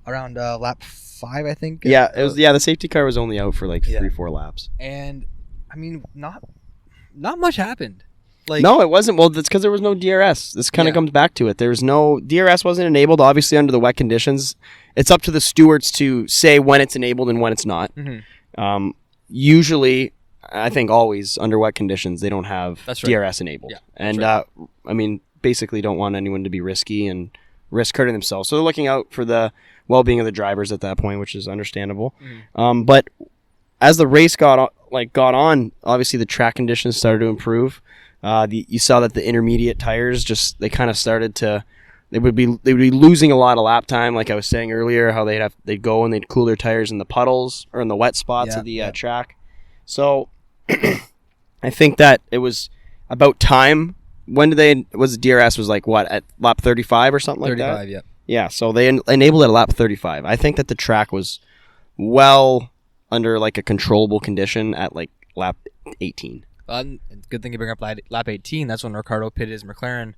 around lap 5, I think. Yeah, it was. The safety car was only out for 3-4 laps. And I mean, not much happened. No, it wasn't. Well, that's because there was no DRS. This kind of comes back to it. There's no DRS wasn't enabled. Obviously, under the wet conditions, it's up to the stewards to say when it's enabled and when it's not. Usually, I think always under wet conditions, they don't have DRS enabled. Yeah, and basically don't want anyone to be risky and risk hurting themselves. So they're looking out for the well-being of the drivers at that point, which is understandable. But as the race got on, obviously the track conditions started to improve. You saw that the intermediate tires they kind of started to. They would be losing a lot of lap time, like I was saying earlier. How they'd go and they'd cool their tires in the puddles or in the wet spots of the track. So I think that it was about time. When DRS was like what, at lap 35 or something like that? 35, yeah. Yeah, so they enabled it at lap 35. I think that the track was well under like a controllable condition at like lap 18. Good thing you bring up lap 18. That's when Ricciardo pitted his McLaren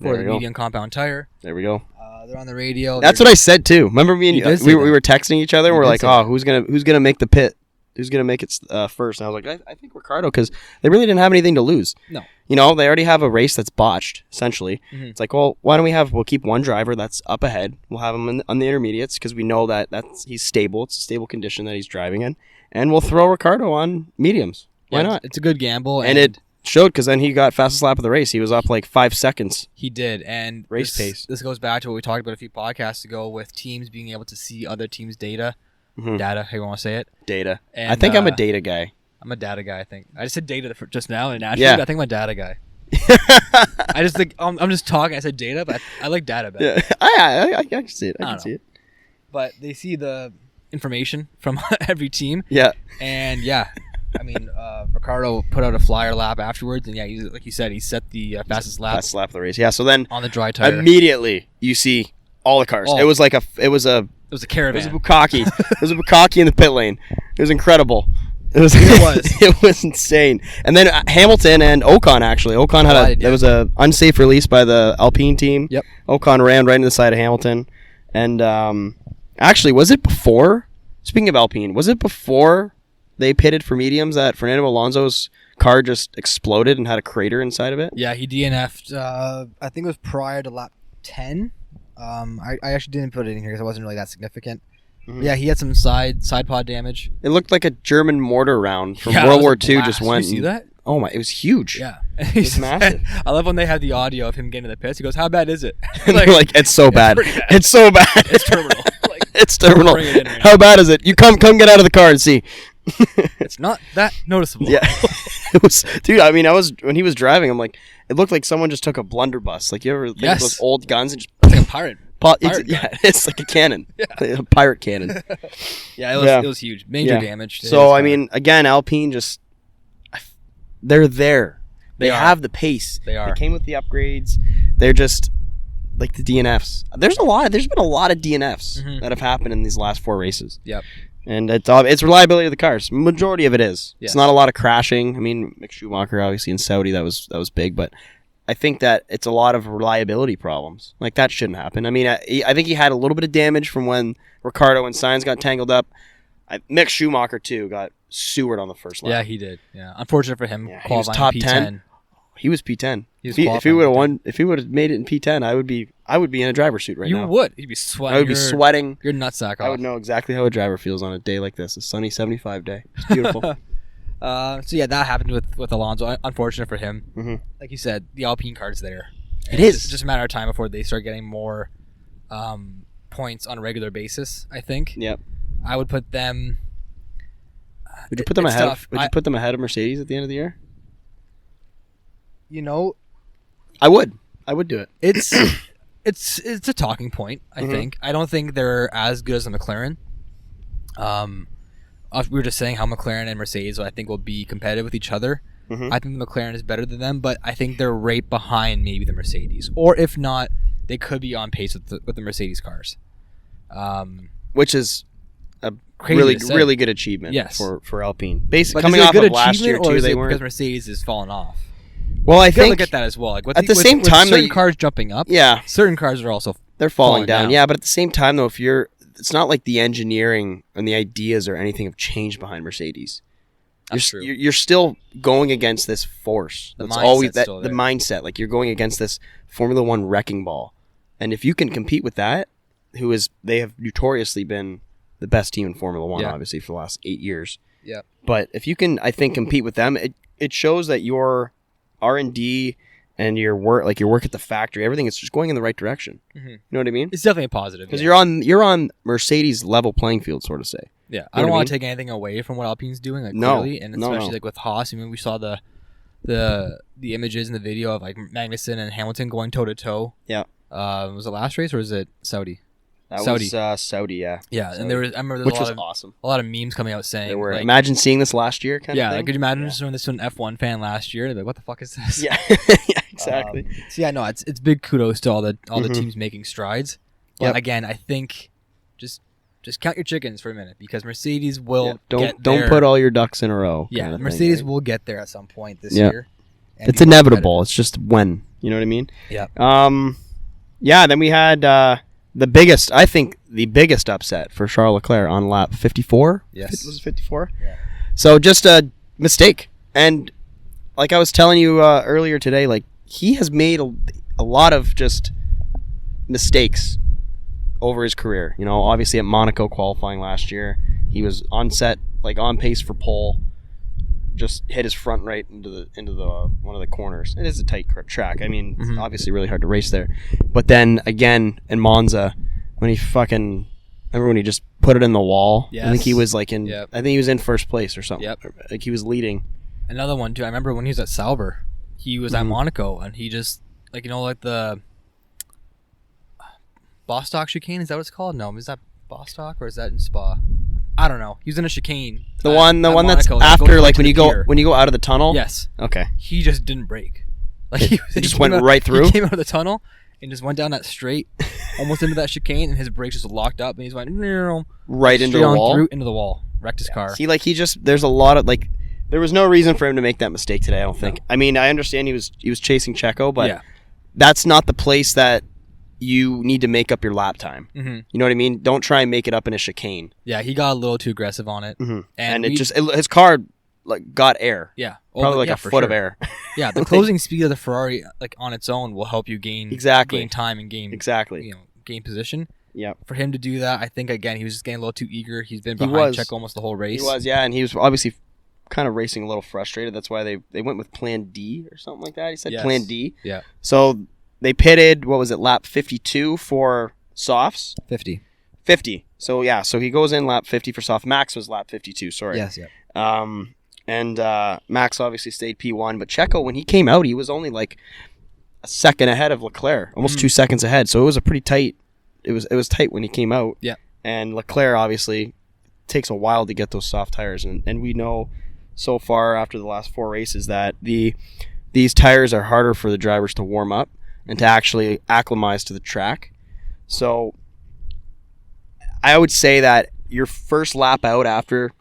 for the medium compound tire. There we go. They're on the radio. That's what I said too. Remember me and we were texting each other. And we're like, oh, who's gonna make the pit? Who's gonna make it first? And I was like, I think Ricciardo, because they really didn't have anything to lose. No. They already have a race that's botched, essentially. It's like, well, why don't we'll keep one driver that's up ahead. We'll have him on the intermediates because we know that he's stable. It's a stable condition that he's driving in. And we'll throw Ricciardo on mediums. Why not? It's a good gamble. And it showed, because then he got fastest lap of the race. He was up like 5 seconds. He did. And race pace. This goes back to what we talked about a few podcasts ago with teams being able to see other teams' data. Data, how you want to say it? Data. And, I think I'm a data guy. I'm a data guy, I think. I just said data just now, and naturally, I think I'm a data guy. I just think I'm just talking. I said data, but I like data better. Yeah, I can see it. I can see it. But they see the information from every team. Yeah. And I mean, Ricciardo put out a flyer lap afterwards, and like you said, he set the fastest lap of the race. Yeah. So then on the dry tire, immediately you see all the cars. It was like it was a caravan. It was a bukkake. It was a bukkake in the pit lane. It was incredible. It was insane. And then Hamilton and Ocon, actually. Ocon there was a unsafe release by the Alpine team. Yep. Ocon ran right into the side of Hamilton. And actually, was it before? Speaking of Alpine, was it before they pitted for mediums that Fernando Alonso's car just exploded and had a crater inside of it? Yeah, he DNF'd. I think it was prior to lap 10. I actually didn't put it in here because it wasn't really that significant. Yeah, he had some side pod damage. It looked like a German mortar round from World War II just went. Did you see that? Oh my! It was huge. Yeah, it was massive. I love when they have the audio of him getting to the pits. He goes, "How bad is it?" like it's so bad. It's so bad. It's terminal. It's terminal. How bad is it? You come get out of the car and see. It's not that noticeable. Yeah, it was, dude. I mean, when he was driving, I'm like, it looked like someone just took a blunderbuss. Like, you ever think of those old guns and just it's like a pirate. It's like a cannon, a pirate cannon. It was huge, major damage. So I mean, again, Alpine they're there. They have the pace. They came with the upgrades. They're just like the DNFs. There's been a lot of DNFs that have happened in these last 4 races. Yep. And it's reliability of the cars. Majority of it is. Yes. It's not a lot of crashing. I mean, Mick Schumacher obviously in Saudi that was big, but I think that it's a lot of reliability problems. Like, that shouldn't happen. I mean, I think he had a little bit of damage from when Ricciardo and Sainz got tangled up. Mick Schumacher too got sewered on the first lap. Yeah, he did. Yeah, unfortunate for him. He was top 10. He was P10. If he would have made it in P10, I would be in a driver's suit now. You would. You'd be sweating. I would be sweating. Your nutsack off. I would know exactly how a driver feels on a day like this. A sunny 75 day. It's beautiful. That happened with Alonso. Unfortunate for him. Mm-hmm. Like you said, the Alpine card's there. It's just a matter of time before they start getting more points on a regular basis, I think. Yep. I would put them... Would you put them ahead? Would you put them ahead of Mercedes at the end of the year? I would do it. It's a talking point, I think. I don't think they're as good as the McLaren. We were just saying how McLaren and Mercedes, I think, will be competitive with each other. I think the McLaren is better than them, but I think they're right behind maybe the Mercedes. Or if not, they could be on pace with the Mercedes cars. Which is a really good achievement for Alpine. Basically, coming off of last year too, they weren't, because Mercedes has fallen off. Well, I think look at that as well. Like, at the same time, certain cars jumping up, certain cars are also they're falling down. Yeah, but at the same time, though, it's not like the engineering and the ideas or anything have changed behind Mercedes. That's true. You're still going against this force. That's always the mindset. Like, you're going against this Formula One wrecking ball, and if you can compete with that, they have notoriously been the best team in Formula One, obviously for the last 8 years. Yeah. But if you can, I think, compete with them, it shows that your R&D and your work at the factory, everything is just going in the right direction. Mm-hmm. You know what I mean? It's definitely a positive because you're on Mercedes level playing field, sort of say. Yeah, I don't want to take anything away from what Alpine's doing, clearly, and especially like with Haas. I mean, we saw the images in the video of like Magnussen and Hamilton going toe to toe. Yeah. Was it last race or was it Saudi? Saudi. Was Saudi, yeah. Yeah, Saudi. And I remember there was awesome. A lot of memes coming out saying. There were. Imagine seeing this last year, kind of thing. Yeah, could you imagine just doing this to an F1 fan last year? They'd be like, what the fuck is this? Yeah, yeah, exactly. So yeah, no, it's big kudos to all the teams making strides. But again, I think just count your chickens for a minute because Mercedes will don't put all your ducks in a row. Yeah, Mercedes will get there at some point this year. It's inevitable. It's just when. You know what I mean? Yeah. Yeah. Then we had the biggest upset for Charles Leclerc on lap 54. Yes. Was it 54? Yeah. So just a mistake, and like I was telling you earlier today, like he has made a lot of just mistakes over his career. You know, obviously at Monaco qualifying last year, he was on pace for pole. Just hit his front right into the one of the corners. It is a tight track. I mean, it's obviously really hard to race there. But then again in Monza, when he remember when he just put it in the wall. Yes. I think he was I think he was in first place or something. Yep. Like he was leading. Another one too. I remember when he was at Sauber, he was at Monaco, and he just the Bostock chicane. Is that what it's called? No, is that Bostock or is that in Spa? I don't know. He was in a chicane. The one that's Monaco, after, like when you go out of the tunnel. Yes. Okay. He just didn't brake. Like he just went right through. He came out of the tunnel and just went down that straight, almost into that chicane, and his brakes just locked up, and he just went right into the wall. Into the wall. Wrecked his car. See, there's a lot of there was no reason for him to make that mistake today. I don't think. No. I mean, I understand he was chasing Checo, but that's not the place that you need to make up your lap time. Mm-hmm. You know what I mean? Don't try and make it up in a chicane. Yeah, he got a little too aggressive on it, and his car got air. Yeah, probably a foot of air. Yeah, the closing speed of the Ferrari on its own will help you gain time and gain gain position. Yeah. For him to do that, I think again he was just getting a little too eager. He's been behind Checo almost the whole race. He was, yeah, and he was obviously kind of racing a little frustrated. That's why they went with Plan D or something like that. He said Plan D. Yeah. So they pitted, what was it, lap 52 for softs? 50. So, yeah, so he goes in lap 50 for soft. Max was lap 52, sorry. Yes, yeah. And Max obviously stayed P1, but Checo, when he came out, he was only like a second ahead of Leclerc, almost 2 seconds ahead. So it was a pretty tight, it was tight when he came out. Yeah. And Leclerc obviously takes a while to get those soft tires, and we know so far after the last 4 races that these tires are harder for the drivers to warm up and to actually acclimatize to the track. So I would say that your first lap out after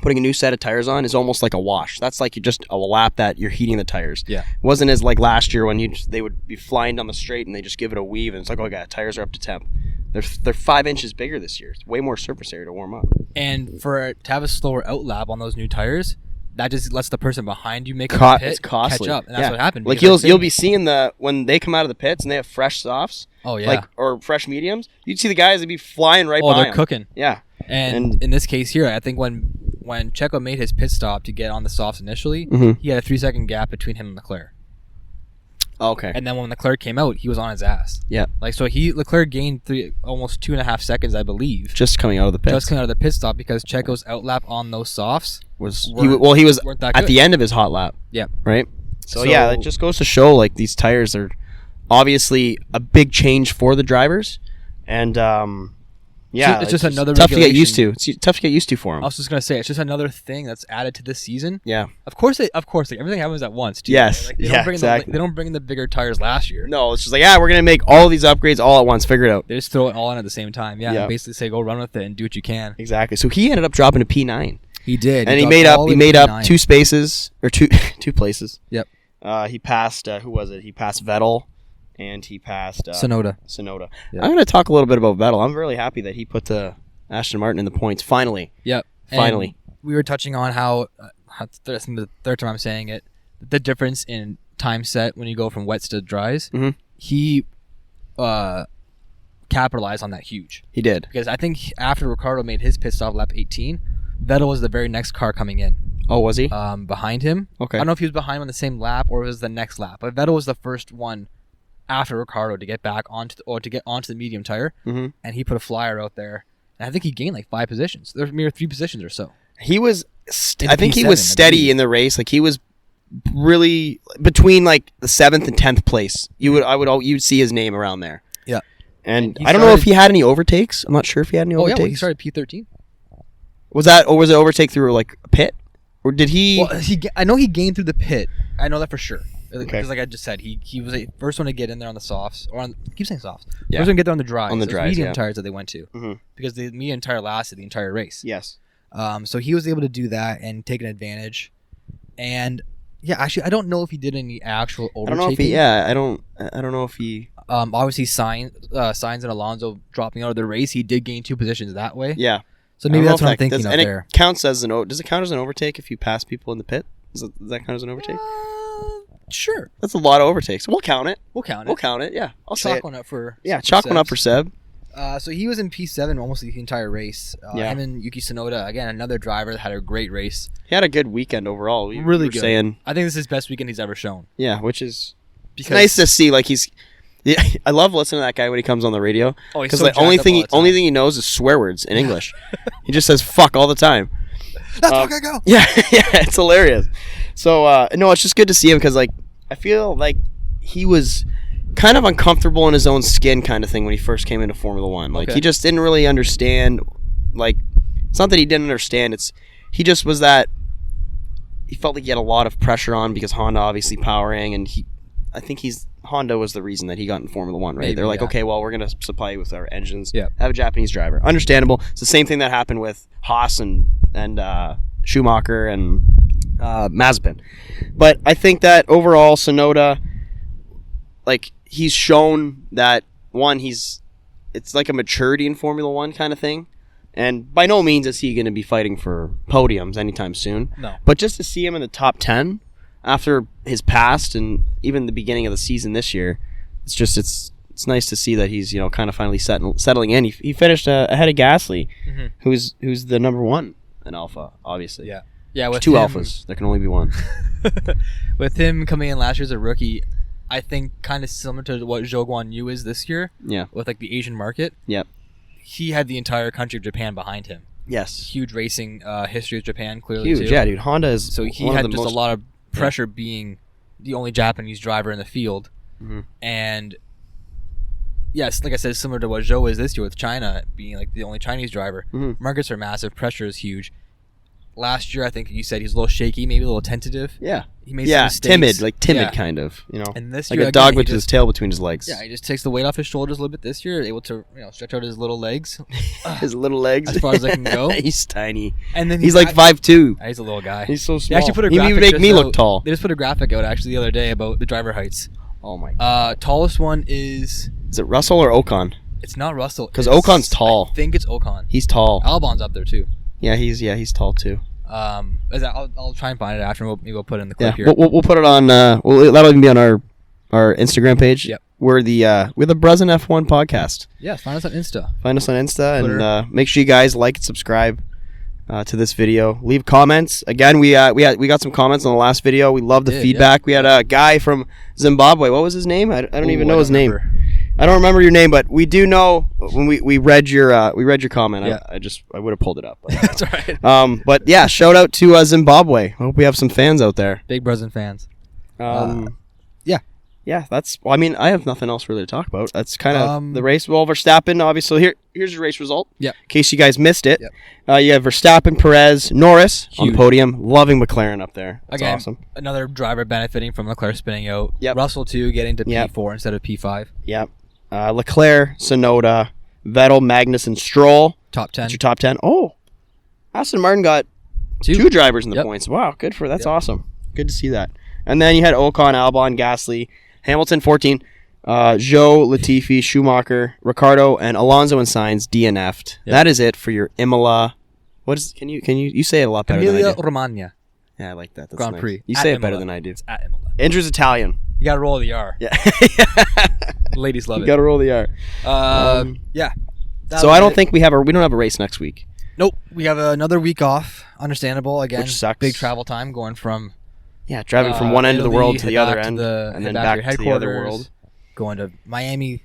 putting a new set of tires on is almost like a wash. That's like just a lap that you're heating the tires. Yeah. It wasn't as like last year when they would be flying down the straight and they just give it a weave and it's like, oh god, tires are up to temp. They're 5 inches bigger this year. It's way more surface area to warm up. And to have a slower out lap on those new tires, that just lets the person behind you make a pit catch up, and that's what happened. Like you'll be seeing when they come out of the pits and they have fresh softs. Oh yeah, or fresh mediums. You'd see the guys that be flying right by. Oh, they're them. cooking. Yeah, and in this case here, I think when Checo made his pit stop to get on the softs initially, he had a 3-second gap between him and Leclerc. Okay. And then when Leclerc came out, he was on his ass. Yeah. Leclerc gained almost 2.5 seconds, I believe. Just coming out of the pit. Just coming out of the pit stop because Checo's outlap on those softs was at the end of his hot lap. Yeah. Right. So yeah, that just goes to show like these tires are obviously a big change for the drivers, and yeah, it's just another tough to get used to. It's tough to get used to for them. I was just gonna say it's just another thing that's added to this season. Yeah, of course, everything happens at once. Too. Yes, exactly. They don't bring in the bigger tires last year. No, it's just like we're gonna make all these upgrades all at once. Figure it out. They just throw it all in at the same time. Yeah, and basically say go run with it and do what you can. Exactly. So he ended up dropping to P9. He did, and he made up 2 spaces or two places. Yep. He passed who was it? He passed Vettel. And he passed Sonoda. Yep. I'm going to talk a little bit about Vettel. I'm really happy that he put the Aston Martin in the points finally. Yep. Finally. And we were touching on how that's the third time I'm saying it, the difference in time set when you go from wets to dries. Mm-hmm. He capitalized on that huge. He did. Because I think after Ricciardo made his pit stop lap 18, Vettel was the very next car coming in. Oh, was he? Behind him. Okay. I don't know if he was behind him on the same lap or it was the next lap. But Vettel was the first one after Ricciardo to get back onto the medium tire, and he put a flyer out there. And I think he gained like 5 positions. There's mere 3 positions or so. He was. I think he was steady in the race. Like he was really between like the 7th and 10th place. You'd see his name around there. Yeah. And I don't know if he had any overtakes. I'm not sure if he had any overtakes. Yeah, well, he started P13. Was it overtake through like a pit, or did he? Well, I know he gained through the pit. I know that for sure. Okay. Because like I just said, he was the first one to get in there on the softs, or I keep saying softs. Yeah. First one to get there on the dries. On the dries, medium tires that they went to, because the medium tire lasted the entire race. Yes. So he was able to do that and take an advantage, and yeah, actually, I don't know if he did any actual overtaking. I don't know if he. Yeah, I don't know if he. Obviously, Sainz and Alonso dropping out of the race, he did gain 2 positions that way. Yeah. So maybe that's what I'm thinking of and there. It counts as does it count as an overtake if you pass people in the pit? Does that count as an overtake? Sure. That's a lot of overtakes. We'll count it. We'll count it. Yeah. I'll chalk one up for. Yeah, chalk one up for Seb. So he was in P7 almost the entire race. Him and Yuki Tsunoda, again, another driver that had a great race. He had a good weekend overall. Really good. I think this is his best weekend he's ever shown. Yeah, which is nice to see. Like yeah, I love listening to that guy when he comes on the radio. Oh, he's because so the only thing he knows is swear words in English. He just says "fuck" all the time. That's fuck I go. Yeah, it's hilarious. So no, it's just good to see him because like I feel like he was kind of uncomfortable in his own skin, kind of thing when he first came into Formula One. Like he just didn't really understand. Like it's not that he didn't understand. He just was that. He felt like he had a lot of pressure on because Honda obviously powering, and I think Honda was the reason that he got in Formula One, right? Maybe, they're like, okay, well, we're going to supply you with our engines. Yeah. Have a Japanese driver. Understandable. It's the same thing that happened with Haas and Schumacher and Mazepin. But I think that overall, Tsunoda, like, he's shown that, one, it's like a maturity in Formula One kind of thing. And by no means is he going to be fighting for podiums anytime soon. No. But just to see him in the top 10 after his past and even the beginning of the season this year, it's nice to see that he's kind of finally settling in. He finished ahead of Gasly, who's the number 1 in Alpha, obviously. Yeah. With 2 Alphas, there can only be 1. With him coming in last year as a rookie, I think kind of similar to what Zhou Guan Yu is this year. Yeah. With like the Asian market. Yep. He had the entire country of Japan behind him. Yes. Huge racing history of Japan, clearly. Huge, too. Yeah, dude. Honda is so he had just a lot of pressure being the only Japanese driver in the field. And yes, like I said, similar to what Zhou is this year with China being like the only Chinese driver. Markets are massive, pressure is huge. Last year, I think you said he's a little shaky, maybe a little tentative. Yeah. He made some mistakes. timid kind of, And this like year, a dog with his tail between his legs. Yeah, he just takes the weight off his shoulders a little bit this year, able to stretch out his little legs. His little legs. As far as they can go. He's tiny. And then he's like 5'2". He's a little guy. He's so small. They actually put a graphic he make me look tall. They just put a graphic out actually the other day about the driver heights. Oh my god. Tallest one is... Is it Russell or Ocon? It's not Russell. Because Ocon's tall. I think it's Ocon. He's tall. Albon's up there too. Yeah, he's tall too. I'll try and find it after. Maybe we'll put it in the clip here. We'll put it on. That'll even be on our Instagram page. Yep. We're the Brezen F1 podcast. Yeah, find us on Insta. Twitter. And make sure you guys like and subscribe to this video. Leave comments. Again, we got some comments on the last video. We love the feedback. Yeah. We had a guy from Zimbabwe. What was his name? I don't even know his name. I don't remember your name, but we do know when we read your comment. Yeah. I would have pulled it up. But, that's all right. But yeah, shout out to Zimbabwe. I hope we have some fans out there. Big Brezen fans. Yeah. That's. Well, I mean, I have nothing else really to talk about. That's kind of the race. Well, Verstappen, obviously. Here's your race result. Yeah. In case you guys missed it. Yep. You have Verstappen, Perez, Norris on the podium. Loving McLaren up there. That's Again, awesome. Another driver benefiting from Leclerc spinning out. Yep. Russell too, getting to P4 instead of P5. Yep. Leclerc, Tsunoda, Vettel, Magnussen, Stroll. Top 10. That's your top 10. Oh, Aston Martin got two drivers in the points. Wow, that's awesome. Good to see that. And then you had Ocon, Albon, Gasly, Hamilton 14, Zhou, Latifi, Schumacher, Ricciardo, and Alonso and Sainz DNF'd. Yep. That is it for your Imola. What is? Can you say it a lot better than I do? Emilia Romagna. Yeah, I like that. That's Grand nice. Prix. You say Imola. it better than I do. It's at Imola. Andrew's Italian. You gotta roll the R. Yeah. Ladies love it. You gotta roll the R. Yeah. So I don't think we don't have a race next week. Nope. We have another week off. Understandable. Again, which sucks. Big travel time going from... Yeah, driving from one end of the world to the other end, and then back to the other world. Going to Miami.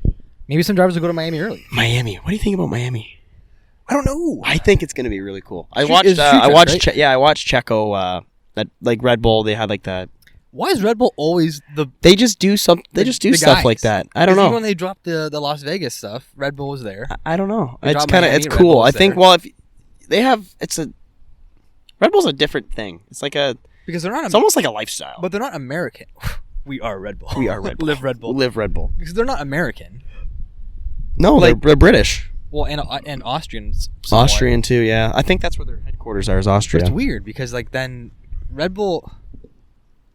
Maybe some drivers will go to Miami early. Miami. What do you think about Miami? I don't know. I think it's going to be really cool. I watched Checo. That like Red Bull. They had like that. Why is Red Bull always the? They just do some. They just do stuff like that. I don't know. Even when they dropped the Las Vegas stuff, Red Bull was there. I don't know. It's kind of cool. I think. Well, if they have, Red Bull's a different thing. It's like because they're not. It's almost like a lifestyle. But they're not American. We are Red Bull. We are Red Bull. Live Red Bull. Live Red Bull. Because they're not American. No, they're British. Well, and Austrians. Somewhat. Austrian too. Yeah, I think that's where their headquarters are. Is Austria. But it's weird because then Red Bull.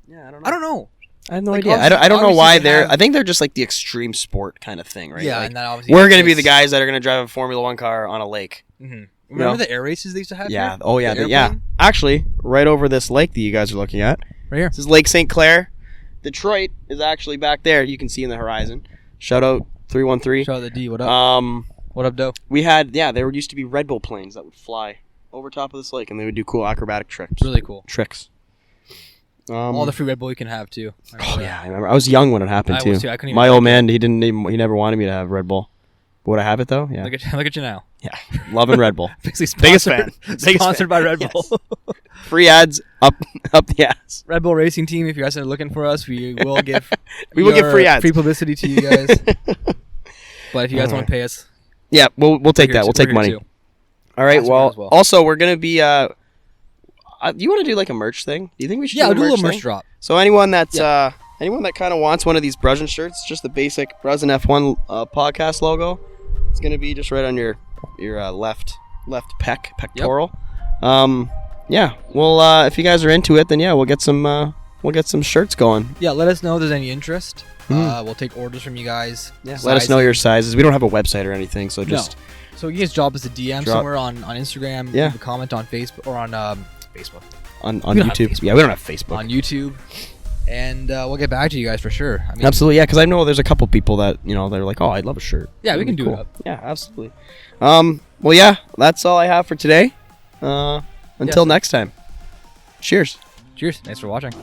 Yeah, I don't know. I don't know. I have no idea. I don't know why they're. I think they're just like the extreme sport kind of thing, right? Yeah, like, and that obviously we're going to be the guys that are going to drive a Formula 1 car on a lake. Mm-hmm. Remember the air races they used to have? Yeah. Here? Oh yeah. Yeah. Actually, right over this lake that you guys are looking at. Right here. This is Lake St. Clair. Detroit is actually back there. You can see in the horizon. Shout out 313. Shout out the D. What up? What up, Doe? We had there used to be Red Bull planes that would fly over top of this lake, and they would do cool acrobatic tricks. Really cool tricks. All the free Red Bull you can have too. Yeah, I remember. I was young when it happened too. I couldn't even My old man, he never wanted me to have Red Bull. Would I have it though? Yeah. Look at you now. Yeah, loving Red Bull. Biggest fan. Sponsored by Red Bull. Yes. Free ads up the ass. Red Bull Racing Team. If you guys are looking for us, we will give free ads, free publicity to you guys. But if you guys want to pay us, yeah, we'll take that. We'll take money. Too. All right. Well, also we're gonna be. Do you want to do like a merch thing? Do you think we should? Yeah, do a little merch drop. So anyone that's anyone that kind of wants one of these Bruzzen shirts, just the basic Bruzzen F1 podcast logo. It's gonna be just right on your left pectoral. Yep. Yeah. Well, if you guys are into it, then yeah, we'll get some shirts going. Yeah, let us know if there's any interest. We'll take orders from you guys. Yeah. Let us know your sizes. We don't have a website or anything, so just. No. So you guys drop us a DM somewhere on Instagram. Yeah. Leave a comment on Facebook or on Facebook. On YouTube. Yeah, we don't have Facebook. On YouTube. And we'll get back to you guys for sure. I mean, absolutely, yeah, because I know there's a couple people that, they're like, oh, I'd love a shirt. Yeah, we can do it up. Yeah, absolutely. Well, yeah, that's all I have for today. Until next time. Cheers. Cheers. Thanks for watching.